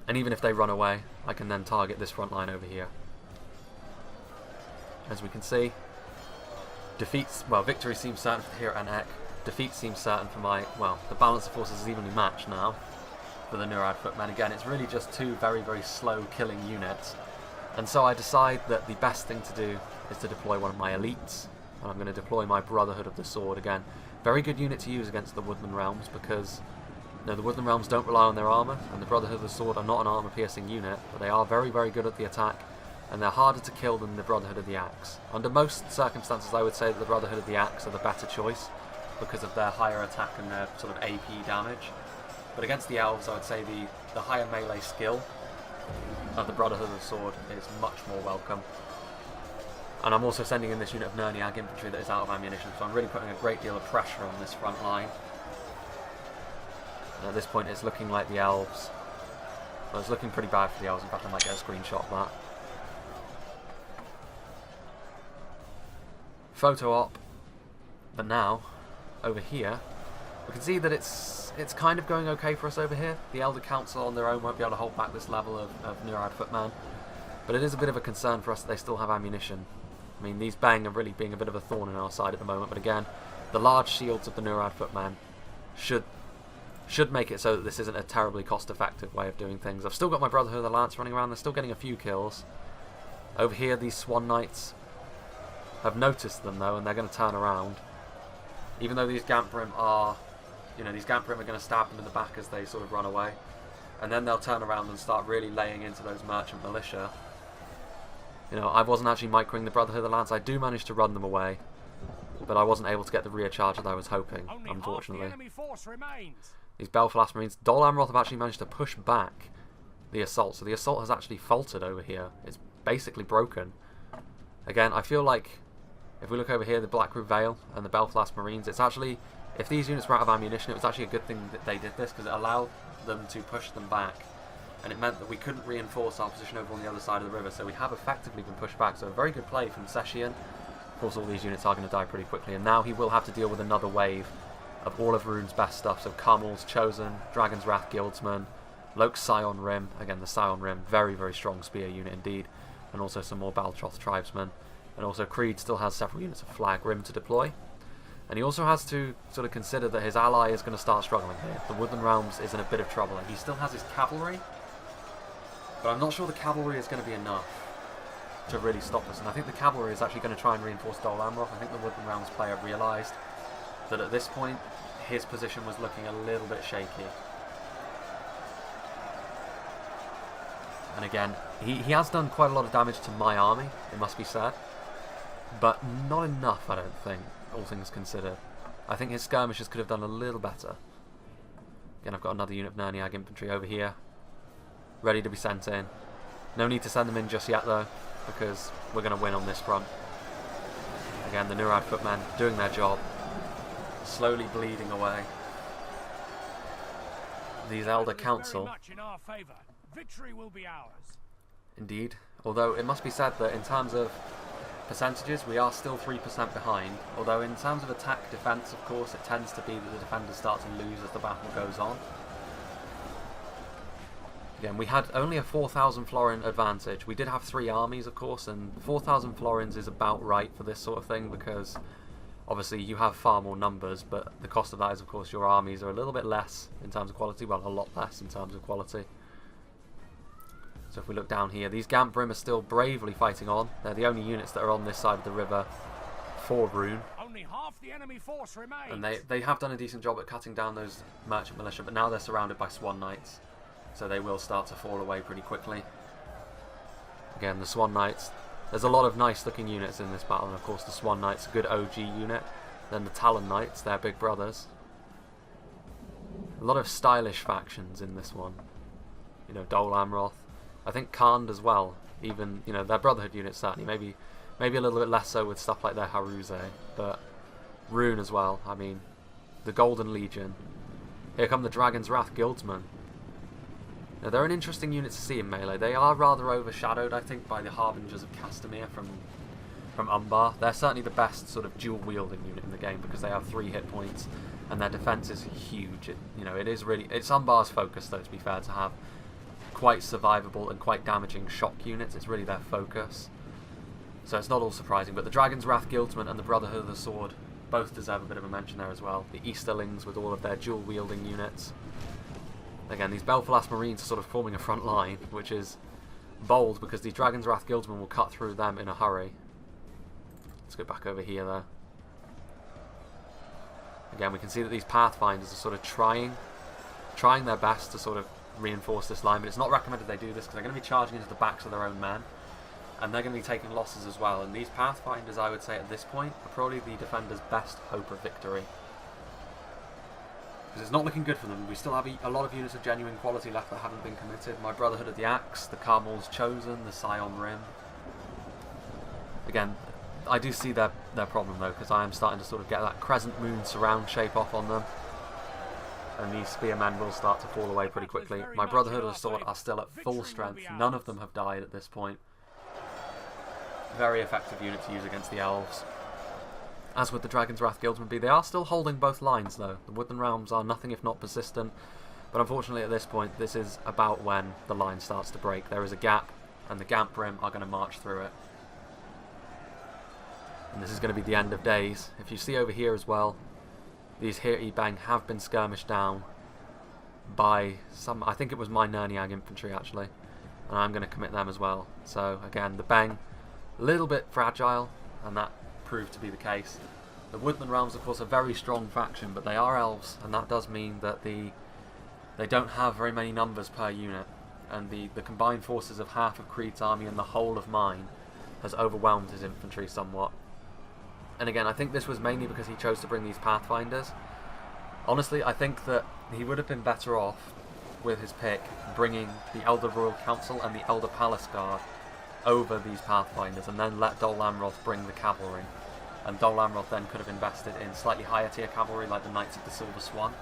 [SPEAKER 1] And even if they run away, I can then target this front line over here. As we can see, victory seems certain for Hira and Ek. Defeat seems certain for my, well, the balance of forces is evenly matched now for the Nurad footmen. Again, it's really just two very, very slow killing units. And so I decide that the best thing to do is to deploy one of my elites. And I'm going to deploy my Brotherhood of the Sword again. Very good unit to use against the Woodland Realms, because the Woodland Realms don't rely on their armour, and the Brotherhood of the Sword are not an armour-piercing unit, but they are very, very good at the attack, and they're harder to kill than the Brotherhood of the Axe. Under most circumstances, I would say that the Brotherhood of the Axe are the better choice, because of their higher attack and their sort of AP damage. But against the Elves, I would say the higher melee skill of the Brotherhood of the Sword is much more welcome. And I'm also sending in this unit of Nerniag infantry that is out of ammunition, so I'm really putting a great deal of pressure on this front line. And at this point, it's looking like the Elves. Well, it's looking pretty bad for the Elves. In fact, I might get a screenshot of that. Photo op. But now, over here, we can see that it's kind of going okay for us over here. The Elder Council on their own won't be able to hold back this level of Nurad footman. But it is a bit of a concern for us that they still have ammunition. I mean, these Bang are really being a bit of a thorn in our side at the moment, but again, the large shields of the Nurad footman should make it so that this isn't a terribly cost-effective way of doing things. I've still got my Brotherhood of the Lance running around, they're still getting a few kills. Over here, these Swan Knights have noticed them, though, and they're going to turn around. Even though these Gamprim are, these Gamprim are going to stab them in the back as they sort of run away. And then they'll turn around and start really laying into those merchant militia. I wasn't actually microing the Brotherhood of the Lance. I do manage to run them away, but I wasn't able to get the rear charge that I was hoping, unfortunately. These Belfast Marines, Dol Amroth have actually managed to push back the assault, so the assault has actually faltered over here. It's basically broken. Again, I feel like if we look over here, the Blackroot Vale and the Belfast Marines, it's actually, if these units were out of ammunition, it was actually a good thing that they did this, because it allowed them to push them back, and it meant that we couldn't reinforce our position over on the other side of the river, so we have effectively been pushed back. So a very good play from Seshian. Of course, all these units are going to die pretty quickly, and now he will have to deal with another wave of all of Rune's best stuff. So Carmel's Chosen, Dragon's Wrath Guildsman, Loke's Scion Rim, again the Scion Rim, very, very strong spear unit indeed, and also some more Baltroth Tribesmen, and also Creed still has several units of Flag Rim to deploy. And he also has to sort of consider that his ally is going to start struggling here. The Woodland Realms is in a bit of trouble, and he still has his cavalry, but I'm not sure the cavalry is going to be enough to really stop us. And I think the cavalry is actually going to try and reinforce Dol Amroth. I think the Woodland Realms player realised that at this point his position was looking a little bit shaky. And again, he has done quite a lot of damage to my army, it must be said, but not enough, I don't think, all things considered. I think his skirmishers could have done a little better. Again, I've got another unit of Nerniag infantry over here, ready to be sent in. No need to send them in just yet, though, because we're going to win on this front. Again, the Nurad footmen doing their job, slowly bleeding away. These Elder Council,
[SPEAKER 2] victory will be ours.
[SPEAKER 1] Indeed, although it must be said that in terms of percentages, we are still 3% behind, although in terms of attack defence, of course, it tends to be that the defenders start to lose as the battle goes on. Again, we had only a 4,000 florin advantage. We did have 3 armies, of course, and 4,000 florins is about right for this sort of thing, because obviously you have far more numbers, but the cost of that is, of course, your armies are a little bit less in terms of quality, well, a lot less in terms of quality. So if we look down here, these Gamprim are still bravely fighting on. They're the only units that are on this side of the river for Rune.
[SPEAKER 2] Only half the enemy force remains.
[SPEAKER 1] And they have done a decent job at cutting down those merchant militia, but now they're surrounded by Swan Knights. So they will start to fall away pretty quickly. Again, the Swan Knights. There's a lot of nice looking units in this battle, and of course the Swan Knights, a good OG unit. Then the Talon Knights, their big brothers. A lot of stylish factions in this one. You know, Dol Amroth. I think Khand as well. Even, you know, their Brotherhood units certainly. Maybe a little bit less so with stuff like their Haruze. But Rune as well. I mean, the Golden Legion. Here come the Dragon's Wrath Guildsmen. Now, they're an interesting unit to see in melee. They are rather overshadowed, I think, by the Harbingers of Castamere from Umbar. They're certainly the best sort of dual-wielding unit in the game because they have 3 hit points and their defense is huge. It's Umbar's focus, though, to be fair, to have quite survivable and quite damaging shock units. It's really their focus. So it's not all surprising, but the Dragon's Wrath Guildsmen and the Brotherhood of the Sword both deserve a bit of a mention there as well. The Easterlings with all of their dual-wielding units. Again, these Belfalas Marines are sort of forming a front line, which is bold because the Dragon's Wrath Guildsmen will cut through them in a hurry. Let's go back over here though. Again, we can see that these Pathfinders are sort of trying their best to sort of reinforce this line, but it's not recommended they do this because they're going to be charging into the backs of their own men, and they're going to be taking losses as well. And these Pathfinders, I would say at this point, are probably the defenders' best hope of victory. Because it's not looking good for them. We still have a lot of units of genuine quality left that haven't been committed. My Brotherhood of the Axe, the Carmel's Chosen, the Scion Rim. Again, I do see their problem though, because I am starting to sort of get that crescent moon surround shape off on them. And these spearmen will start to fall away pretty quickly. My Brotherhood of the Sword are still at full strength. None of them have died at this point. Very effective unit to use against the elves. As with the Dragon's Wrath Guildsmen be, they are still holding both lines though. The Woodland Realms are nothing if not persistent, but unfortunately at this point this is about when the line starts to break. There is a gap and the Gamprim are going to march through it. And this is going to be the end of days. If you see over here as well, these Hirti Bang have been skirmished down by some, I think it was my Nerniag infantry actually, and I'm going to commit them as well. So again, the Bang, a little bit fragile, and that proved to be the case. The Woodland Realms, of course, are a very strong faction, but they are elves, and that does mean that they don't have very many numbers per unit, and the combined forces of half of Creed's army and the whole of mine has overwhelmed his infantry somewhat. And again, I think this was mainly because he chose to bring these Pathfinders. Honestly, I think that he would have been better off with his pick bringing the Elder Royal Council and the Elder Palace Guard over these Pathfinders, and then let Dol Amroth bring the cavalry. And Dol Amroth then could have invested in slightly higher tier cavalry like the Knights of the Silver Swan.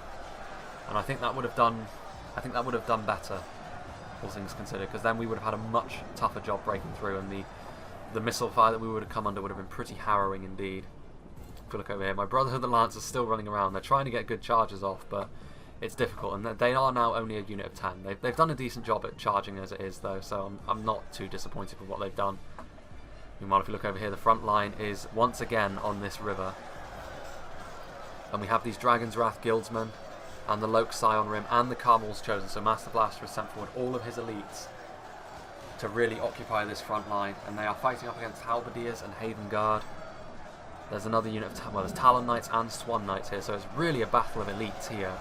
[SPEAKER 1] And I think that would have done better, all things considered, because then we would have had a much tougher job breaking through, and the missile fire that we would have come under would have been pretty harrowing indeed. If we look over here, my Brotherhood of the Lance are still running around. They're trying to get good charges off, but it's difficult, and they are now only a unit of 10. They've done a decent job at charging as it is, though, so I'm not too disappointed with what they've done. Meanwhile, if you look over here, the front line is once again on this river. And we have these Dragon's Wrath Guildsmen, and the Loke Scion Rim, and the Carmel's Chosen. So Master Blaster has sent forward all of his elites to really occupy this front line, and they are fighting up against Halberdiers and Haven Guard. There's another unit of, there's Talon Knights and Swan Knights here, so it's really a battle of elites here.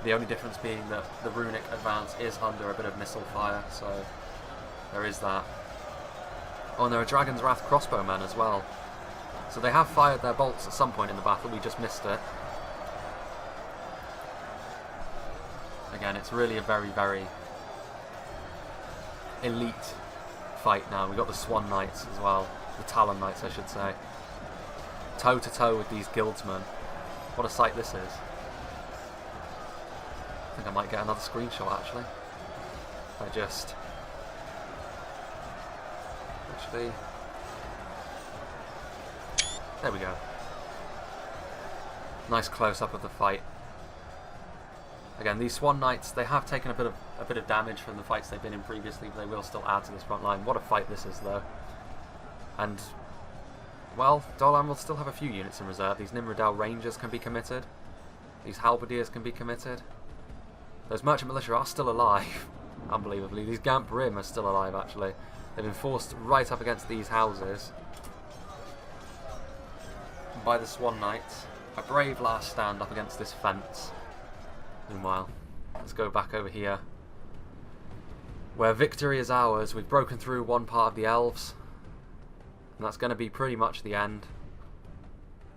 [SPEAKER 1] The only difference being that the runic advance is under a bit of missile fire, so there is that. Oh, and there are Dragon's Wrath crossbowmen as well. So they have fired their bolts at some point in the battle, we just missed it. Again, it's really a very, very elite fight now. We've got the Swan Knights as well, the Talon Knights I should say. Toe to toe with these guildsmen. What a sight this is. I think I might get another screenshot actually. There we go. Nice close up of the fight. Again, these Swan Knights, they have taken a bit of damage from the fights they've been in previously, but they will still add to this front line. What a fight this is, though. And, well, Dol Amroth will still have a few units in reserve. These Nimrodel Rangers can be committed. These Halberdiers can be committed. Those Merchant Militia are still alive. unbelievably. These Gamp Rim are still alive, actually. They've been forced right up against these houses by the Swan Knights. A brave last stand up against this fence. Meanwhile, let's go back over here, where victory is ours. We've broken through one part of the elves, and that's going to be pretty much the end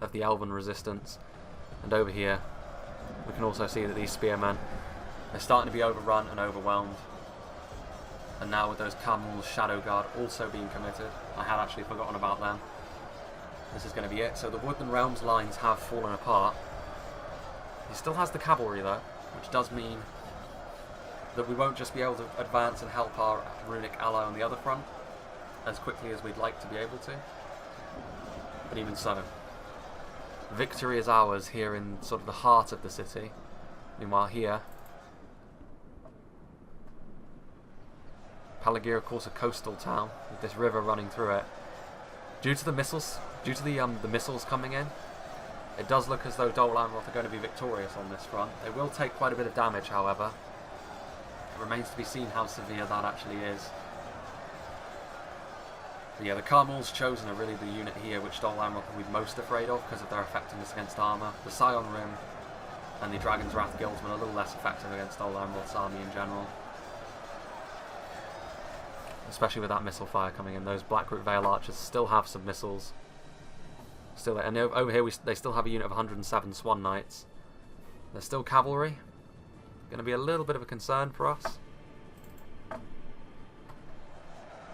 [SPEAKER 1] of the elven resistance. And over here, we can also see that these spearmen, they're starting to be overrun and overwhelmed. And now with those Camels Shadow Guard also being committed, I had actually forgotten about them. This is going to be it. So the Woodland Realms lines have fallen apart. He still has the cavalry though, which does mean that we won't just be able to advance and help our runic ally on the other front as quickly as we'd like to be able to. But even so, victory is ours here in sort of the heart of the city. Meanwhile here, PELARGIR, of course, a coastal town with this river running through it. Due to the missiles coming in, it does look as though Dol Amroth are going to be victorious on this front. They will take quite a bit of damage, however. It remains to be seen how severe that actually is. But yeah, the Carmel's Chosen are really the unit here which Dol Amroth will be most afraid of because of their effectiveness against armour. The Scion Rim and the Dragon's Wrath Guildsmen are a little less effective against Dol Amroth's army in general. Especially with that missile fire coming in. Those Blackroot Vale Archers still have some missiles. And over here they still have a unit of 107 Swan Knights. They're still cavalry. Going to be a little bit of a concern for us.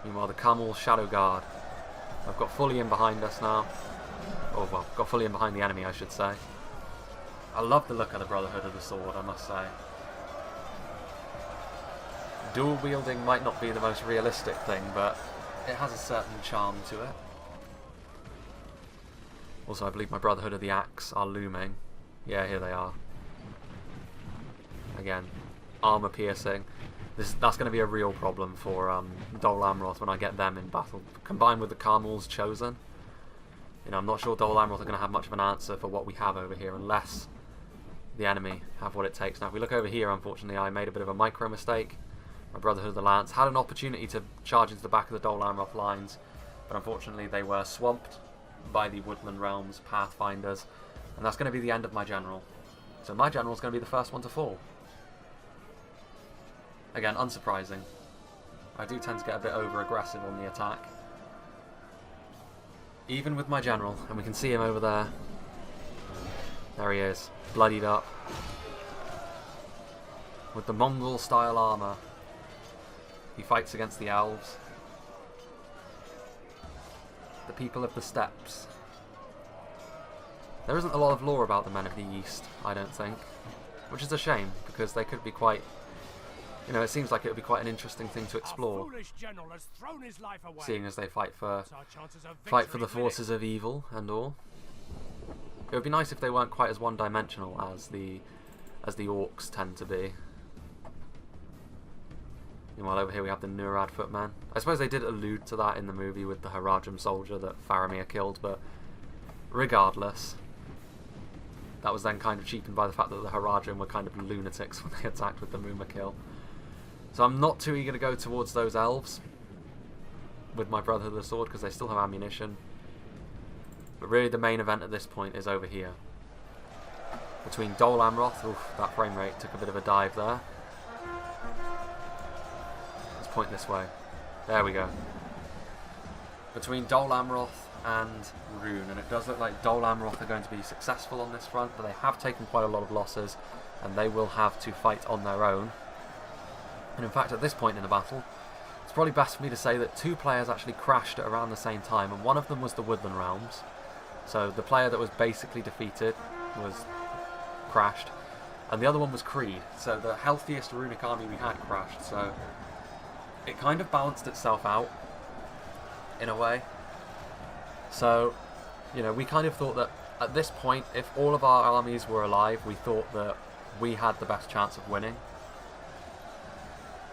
[SPEAKER 1] Meanwhile, the Camel Shadow Guard have got fully in behind us now. Oh well, got fully in behind the enemy, I should say. I love the look of the Brotherhood of the Sword, I must say. Dual wielding might not be the most realistic thing, but it has a certain charm to it. Also, I believe my Brotherhood of the Axe are looming. Yeah, here they are. Again, armor piercing. That's going to be a real problem for Dol Amroth when I get them in battle. Combined with the Carmel's Chosen. You know, I'm not sure Dol Amroth are going to have much of an answer for what we have over here unless the enemy have what it takes. Now, if we look over here, unfortunately, I made a bit of a micro mistake. My Brotherhood of the Lance had an opportunity to charge into the back of the Dol Amroth lines, but unfortunately they were swamped by the Woodland Realms Pathfinders, and that's going to be the end of my general. So my general is going to be the first one to fall. Again, unsurprising. I do tend to get a bit over-aggressive on the attack. Even with my general, and we can see him over there. There he is, bloodied up. With the Mongol-style armour. He fights against the elves. The people of the steppes. There isn't a lot of lore about the Men of the East, I don't think. Which is a shame, because they could be quite... You know, it seems like it would be quite an interesting thing to explore. Seeing as they fight for the forces of evil and all. It would be nice if they weren't quite as one-dimensional as the orcs tend to be. Meanwhile, over here we have the Nurad footmen. I suppose they did allude to that in the movie with the Haradrim soldier that Faramir killed, but regardless, that was then kind of cheapened by the fact that the Haradrim were kind of lunatics when they attacked with the Mumakil. So I'm not too eager to go towards those elves with my Brotherhood of the Sword because they still have ammunition. But really the main event at this point is over here. Between Dol Amroth, oof, that frame rate took a bit of a dive there. Let's point this way. There we go. Between Dol Amroth and Rune, and it does look like Dol Amroth are going to be successful on this front, but they have taken quite a lot of losses, and they will have to fight on their own. And in fact, at this point in the battle, it's probably best for me to say that two players actually crashed at around the same time, and one of them was the Woodland Realms. So the player that was basically defeated was crashed, and the other one was Creed. So the healthiest runic army we had crashed, so it kind of balanced itself out in a way. So, you know, we kind of thought that at this point, if all of our armies were alive, we thought that we had the best chance of winning.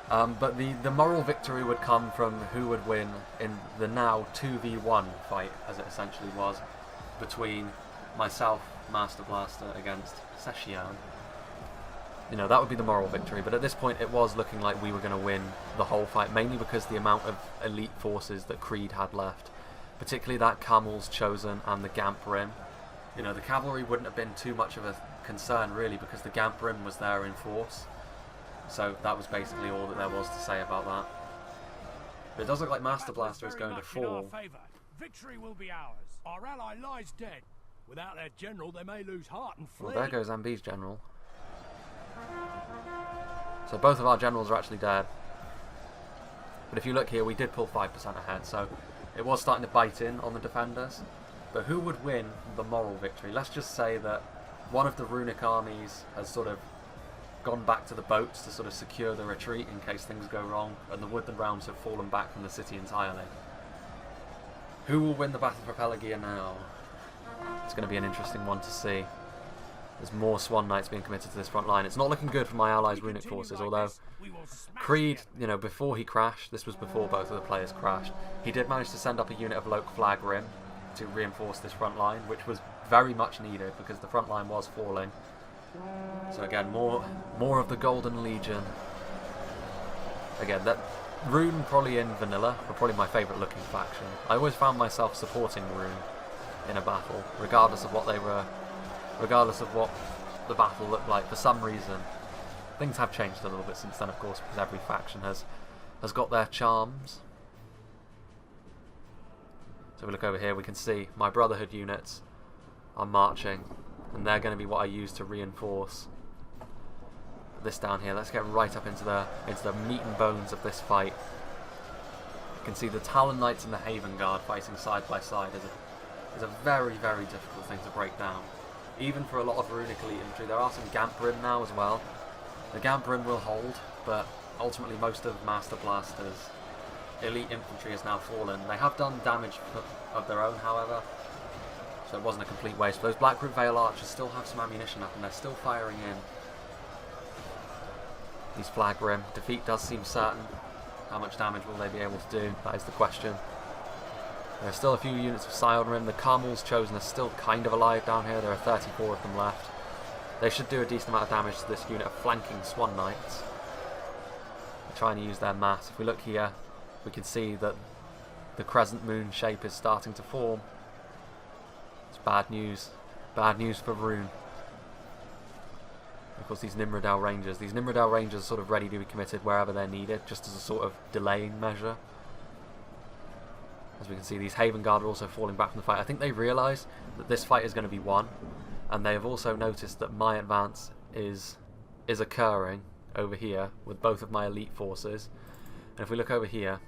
[SPEAKER 1] But the moral victory would come from who would win in the now 2v1 fight, as it essentially was, between myself, Master Blaster, against Seshian. you know, that would be the moral victory. But at this point, it was looking like we were going to win the whole fight, mainly because the amount of elite forces that Creed had left, particularly that Camel's Chosen and the Gamp Rim. You know, the cavalry wouldn't have been too much of a concern, really, because the Gamp Rim was there in force. So that was basically all that there was to say about that. But it does look like Master Blaster is going to fall.
[SPEAKER 2] Victory will be ours. Our ally lies dead. Without their general, they may lose heart and flee.
[SPEAKER 1] Well, there goes Ambi's general. So both of our generals are actually dead. But if you look here, we did pull 5% ahead, so it was starting to bite in on the defenders. But who would win the moral victory? Let's just say that one of the runic armies has sort of gone back to the boats to sort of secure the retreat in case things go wrong, and the Woodland Realms have fallen back from the city entirely. Who will win the battle for Pelargir now? It's going to be an interesting one to see. There's more Swan Knights being committed to this front line. It's not looking good for my allies' runic forces, although Creed, you know, before he crashed, this was before both of the players crashed, he did manage to send up a unit of Loke Flag Rim to reinforce this front line, which was very much needed because the front line was falling. So again, more of the Golden Legion. Again, that Rune probably in vanilla were probably my favourite looking faction. I always found myself supporting Rune in a battle, regardless of what they were, regardless of what the battle looked like. For some reason, things have changed a little bit since then, of course, because every faction has got their charms. So we look over here, we can see my Brotherhood units are marching, and they're going to be what I use to reinforce this down here. Let's get right up into the meat and bones of this fight. You can see the Talon Knights and the Haven Guard fighting side by side is a very, very difficult thing to break down. Even for a lot of runic elite infantry. There are some Gamp Rim now as well. The Gamp Rim will hold, but ultimately most of Master Blaster's elite infantry has now fallen. They have done damage of their own, however, so it wasn't a complete waste. But those Blackroot Vale Archers still have some ammunition up, and they're still firing in. These Flag Rim. Defeat does seem certain. How much damage will they be able to do? That is the question. There are still a few units of Scion Rim. The Camel's Chosen are still kind of alive down here. There are 34 of them left. They should do a decent amount of damage to this unit of flanking Swan Knights. They're trying to use their mass. If we look here, we can see that the crescent moon shape is starting to form. It's bad news. Bad news for Rune. Of course, these Nimrodel Rangers are sort of ready to be committed wherever they're needed, just as a sort of delaying measure. As we can see, these Haven Guard are also falling back from the fight. I think they realise that this fight is going to be won, and they have also noticed that my advance is occurring over here with both of my elite forces. And if we look over here,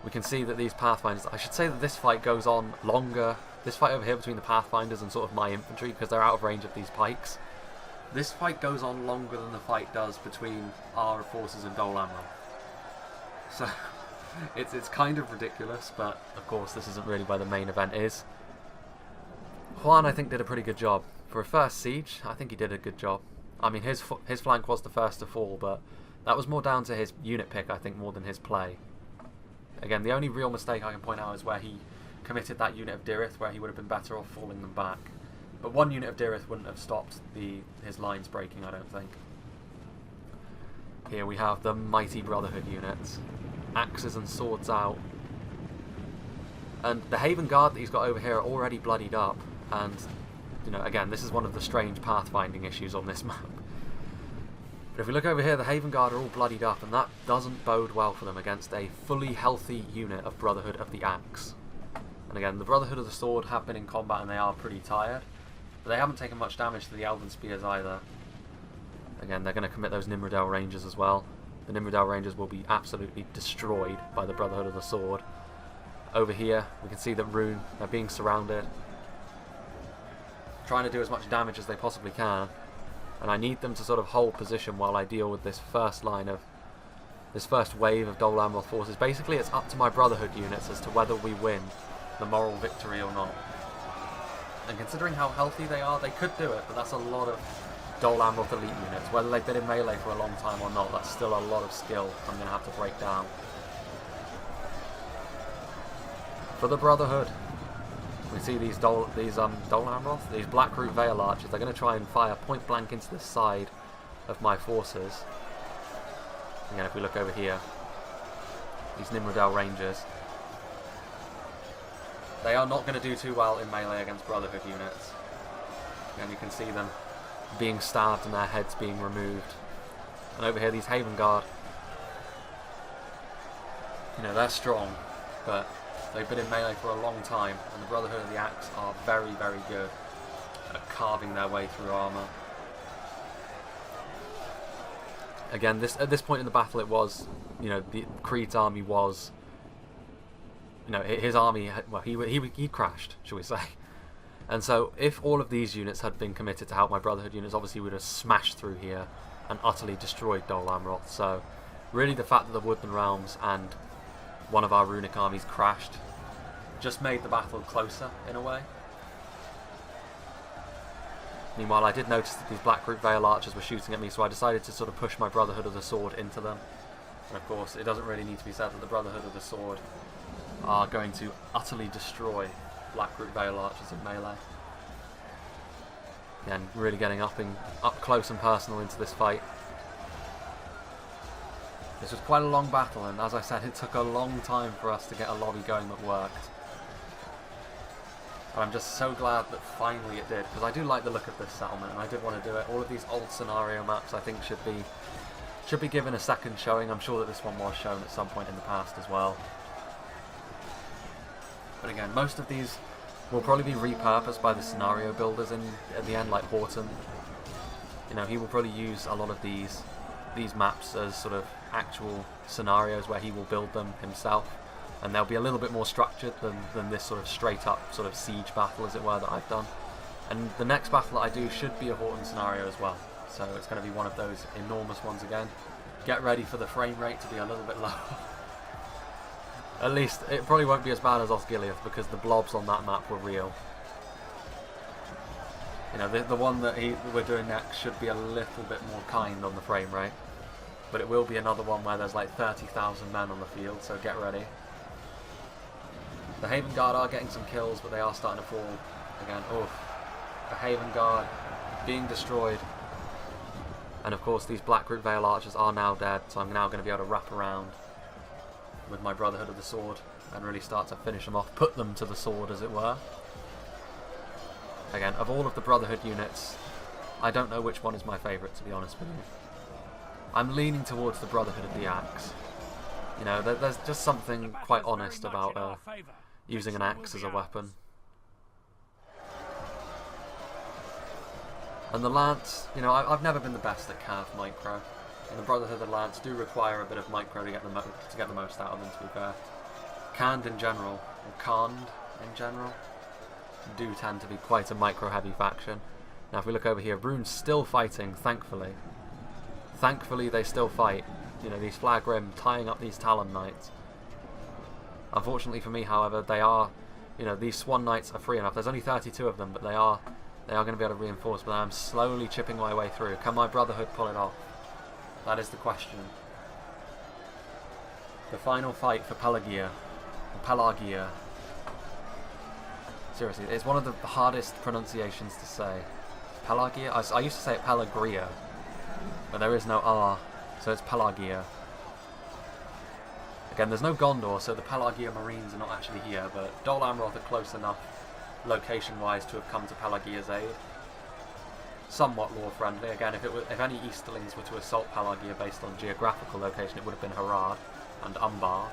[SPEAKER 1] we can see that these Pathfinders, I should say that this fight goes on longer, this fight over here between the Pathfinders and sort of my infantry, because they're out of range of these pikes. This fight goes on longer than the fight does between our forces and Dol Amroth. So it's kind of ridiculous, but of course this isn't really where the main event is. Juan, I think, did a pretty good job. For a first siege, I think he did a good job. I mean, his flank was the first to fall, but that was more down to his unit pick, I think, more than his play. Again, the only real mistake I can point out is where he committed that unit of Dirith, where he would have been better off falling them back. But one unit of Dirith wouldn't have stopped his lines breaking, I don't think. Here we have the mighty Brotherhood units. Axes and swords out. And the Haven Guard that he's got over here are already bloodied up. And, you know, again, this is one of the strange pathfinding issues on this map. But if we look over here, the Haven Guard are all bloodied up, and that doesn't bode well for them against a fully healthy unit of Brotherhood of the Axe. And again, the Brotherhood of the Sword have been in combat and they are pretty tired. But they haven't taken much damage to the Elven Spears either. Again, they're going to commit those Nimrodel Rangers as well. The Nimrodel Rangers will be absolutely destroyed by the Brotherhood of the Sword. Over here, we can see that Rune, they're being surrounded. Trying to do as much damage as they possibly can. And I need them to sort of hold position while I deal with this first line of... this first wave of Dol Amroth forces. Basically, it's up to my Brotherhood units as to whether we win the moral victory or not. And considering how healthy they are, they could do it, but that's a lot of Dol Amroth elite units. Whether they've been in melee for a long time or not, that's still a lot of skill I'm going to have to break down. For the Brotherhood, we see these Dol Amroth, these Blackroot Vale Archers. They're going to try and fire point blank into the side of my forces. Again, if we look over here, these Nimrodel Rangers, they are not going to do too well in melee against Brotherhood units. And you can see them being stabbed and their heads being removed. And over here, these Haven Guard, you know, they're strong, but they've been in melee for a long time, and the Brotherhood of the Axe are very, very good at carving their way through armour. Again, at this point in the battle, it was, you know, Creed's army was, you know, his army, well, he crashed, shall we say. And so, if all of these units had been committed to help my Brotherhood units, obviously we would have smashed through here and utterly destroyed Dol Amroth. So, really the fact that the Woodman Realms and one of our runic armies crashed just made the battle closer, in a way. Meanwhile, I did notice that these Blackroot Vale Archers were shooting at me, so I decided to sort of push my Brotherhood of the Sword into them. And of course, it doesn't really need to be said that the Brotherhood of the Sword are going to utterly destroy Blackroot Vale Archers in melee. Again, really getting up close and personal into this fight. This was quite a long battle, and as I said, it took a long time for us to get a lobby going that worked. And I'm just so glad that finally it did, because I do like the look of this settlement, and I did want to do it. All of these old scenario maps I think should be given a second showing. I'm sure that this one was shown at some point in the past as well. But again, most of these will probably be repurposed by the scenario builders at the end, like Horton. You know, he will probably use a lot of these maps as sort of actual scenarios where he will build them himself. And they'll be a little bit more structured than this sort of straight up sort of siege battle, as it were, that I've done. And the next battle that I do should be a Horton scenario as well. So it's going to be one of those enormous ones again. Get ready for the frame rate to be a little bit lower. At least, it probably won't be as bad as Osgiliath, because the blobs on that map were real. You know, the one that we're doing next should be a little bit more kind on the frame rate. But it will be another one where there's like 30,000 men on the field, so get ready. The Haven Guard are getting some kills, but they are starting to fall again. Oof. The Haven Guard being destroyed. And of course, these Blackroot Vale Archers are now dead, so I'm now going to be able to wrap around with my Brotherhood of the Sword and really start to finish them off, put them to the sword, as it were. Again, of all of the Brotherhood units, I don't know which one is my favourite, to be honest with you. I'm leaning towards the Brotherhood of the Axe. You know, there's just something quite honest about using an axe as a weapon. And the Lance, you know, I've never been the best at cav micro. And the Brotherhood of the Lance do require a bit of micro to get the most out of them, to be fair. Canned in general, or Conned in general, do tend to be quite a micro-heavy faction. Now if we look over here, Brune's still fighting, thankfully. Thankfully they still fight. You know, these Flag Rim tying up these Talon Knights. Unfortunately for me, however, they are, you know, these Swan Knights are free enough. There's only 32 of them, but they are going to be able to reinforce. But I'm slowly chipping my way through. Can my Brotherhood pull it off? That is the question. The final fight for PELARGIR. Seriously, it's one of the hardest pronunciations to say. PELARGIR? I used to say it PELAGRIA, but there is no R, so it's PELARGIR. Again, there's no Gondor, so the PELARGIR Marines are not actually here, but Dol Amroth are close enough location-wise to have come to PELARGIR's aid. Somewhat lore-friendly. Again, if any Easterlings were to assault PELARGIR based on geographical location, it would have been Harad and Umbar,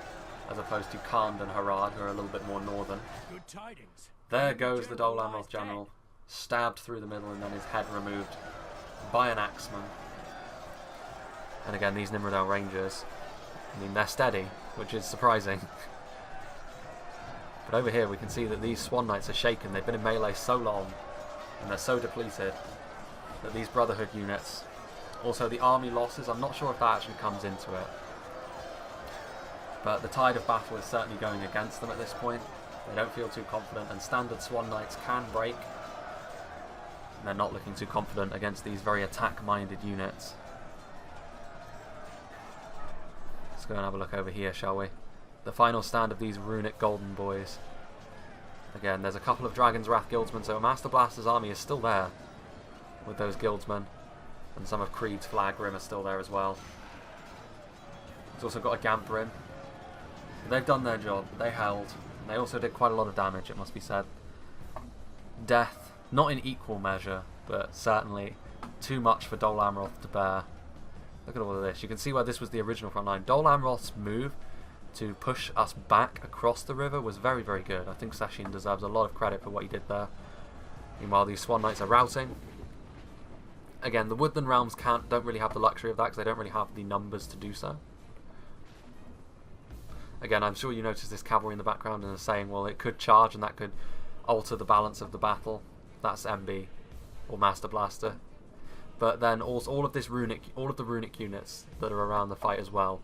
[SPEAKER 1] as opposed to Khand and Harad, who are a little bit more northern.
[SPEAKER 2] Good tidings.
[SPEAKER 1] There goes the Dol Amroth general, stabbed through the middle and then his head removed by an axeman. And again, these Nimrodel Rangers, I mean, they're steady, which is surprising. But over here we can see that these Swan Knights are shaken. They've been in melee so long, and they're so depleted, that these Brotherhood units, also the army losses, I'm not sure if that actually comes into it. But the tide of battle is certainly going against them at this point. They don't feel too confident, and standard Swan Knights can break. They're not looking too confident against these very attack-minded units. Let's go and have a look over here, shall we? The final stand of these runic golden boys. Again, there's a couple of Dragon's Wrath guildsmen, so Master Blaster's army is still there with those guildsmen. And some of Creed's flag rim are still there as well. It's also got a Gamp rim. They've done their job. They held. They also did quite a lot of damage, it must be said. Death, not in equal measure, but certainly too much for Dol Amroth to bear. Look at all of this. You can see where this was the original front line. Dol Amroth's move to push us back across the river was very, very good. I think Sashin deserves a lot of credit for what he did there. Meanwhile, these Swan Knights are routing. Again, the Woodland Realms don't really have the luxury of that because they don't really have the numbers to do so. Again, I'm sure you noticed this cavalry in the background and are saying, well, it could charge and that could alter the balance of the battle. That's MB or Master Blaster. But then also all of the runic units that are around the fight as well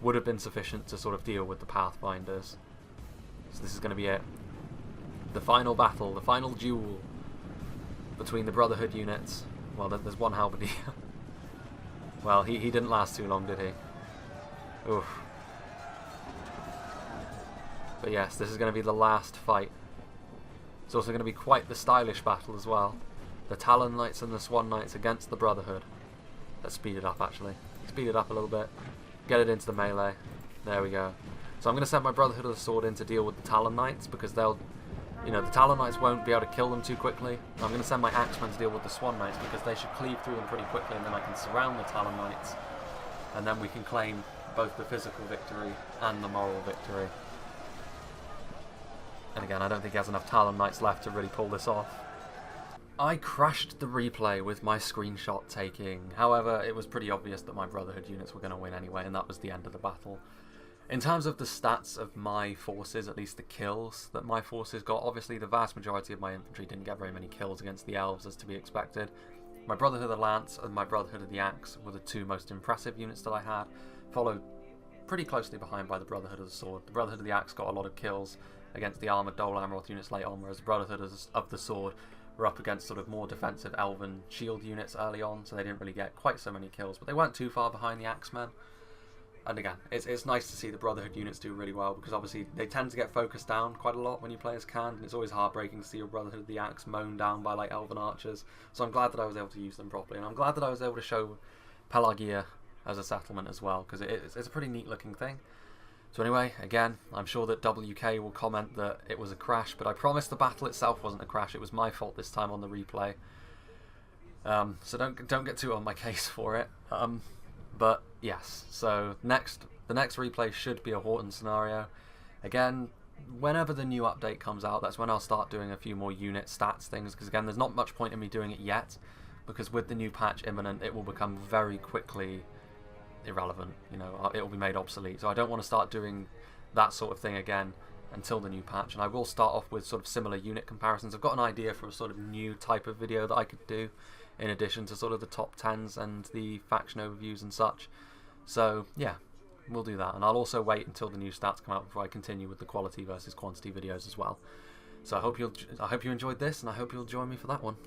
[SPEAKER 1] would have been sufficient to sort of deal with the Pathfinders. So this is going to be it. The final battle, the final duel between the Brotherhood units. Well, there's one halberdier. Well, he didn't last too long, did he? Oof. But yes, this is going to be the last fight. It's also going to be quite the stylish battle as well. The Talon Knights and the Swan Knights against the Brotherhood. Let's speed it up, actually. Speed it up a little bit. Get it into the melee. There we go. So I'm going to send my Brotherhood of the Sword in to deal with the Talon Knights because they'll... You know, the Talon Knights won't be able to kill them too quickly. I'm going to send my Axemen to deal with the Swan Knights because they should cleave through them pretty quickly and then I can surround the Talon Knights. And then we can claim both the physical victory and the moral victory. And again, I don't think he has enough Talon Knights left to really pull this off. I crashed the replay with my screenshot taking. However, it was pretty obvious that my Brotherhood units were going to win anyway, and that was the end of the battle. In terms of the stats of my forces, at least the kills that my forces got, obviously the vast majority of my infantry didn't get very many kills against the elves, as to be expected. My Brotherhood of the Lance and my Brotherhood of the Axe were the two most impressive units that I had, followed pretty closely behind by the Brotherhood of the Sword. The Brotherhood of the Axe got a lot of kills against the armoured Dol Amroth units late on, whereas the Brotherhood of the Sword were up against sort of more defensive elven shield units early on, so they didn't really get quite so many kills, but they weren't too far behind the Axemen. And again, it's nice to see the Brotherhood units do really well, because obviously they tend to get focused down quite a lot when you play as Khand, and it's always heartbreaking to see your Brotherhood of the Axe mown down by like elven archers. So I'm glad that I was able to use them properly, and I'm glad that I was able to show PELARGIR as a settlement as well, because it's a pretty neat looking thing. So anyway, again, I'm sure that WK will comment that it was a crash, but I promise the battle itself wasn't a crash. It was my fault this time on the replay. So don't get too on my case for it. But yes, so the next replay should be a Horton scenario. Again, whenever the new update comes out, that's when I'll start doing a few more unit stats things, because again, there's not much point in me doing it yet, because with the new patch imminent, it will become very quickly irrelevant, you know, it will be made obsolete. So I don't want to start doing that sort of thing again until the new patch, and I will start off with sort of similar unit comparisons. I've got an idea for a sort of new type of video that I could do in addition to sort of the top 10s and the faction overviews and such. So yeah, we'll do that, and I'll also wait until the new stats come out before I continue with the quality versus quantity videos as well. So I hope you enjoyed this, and I hope you'll join me for that one.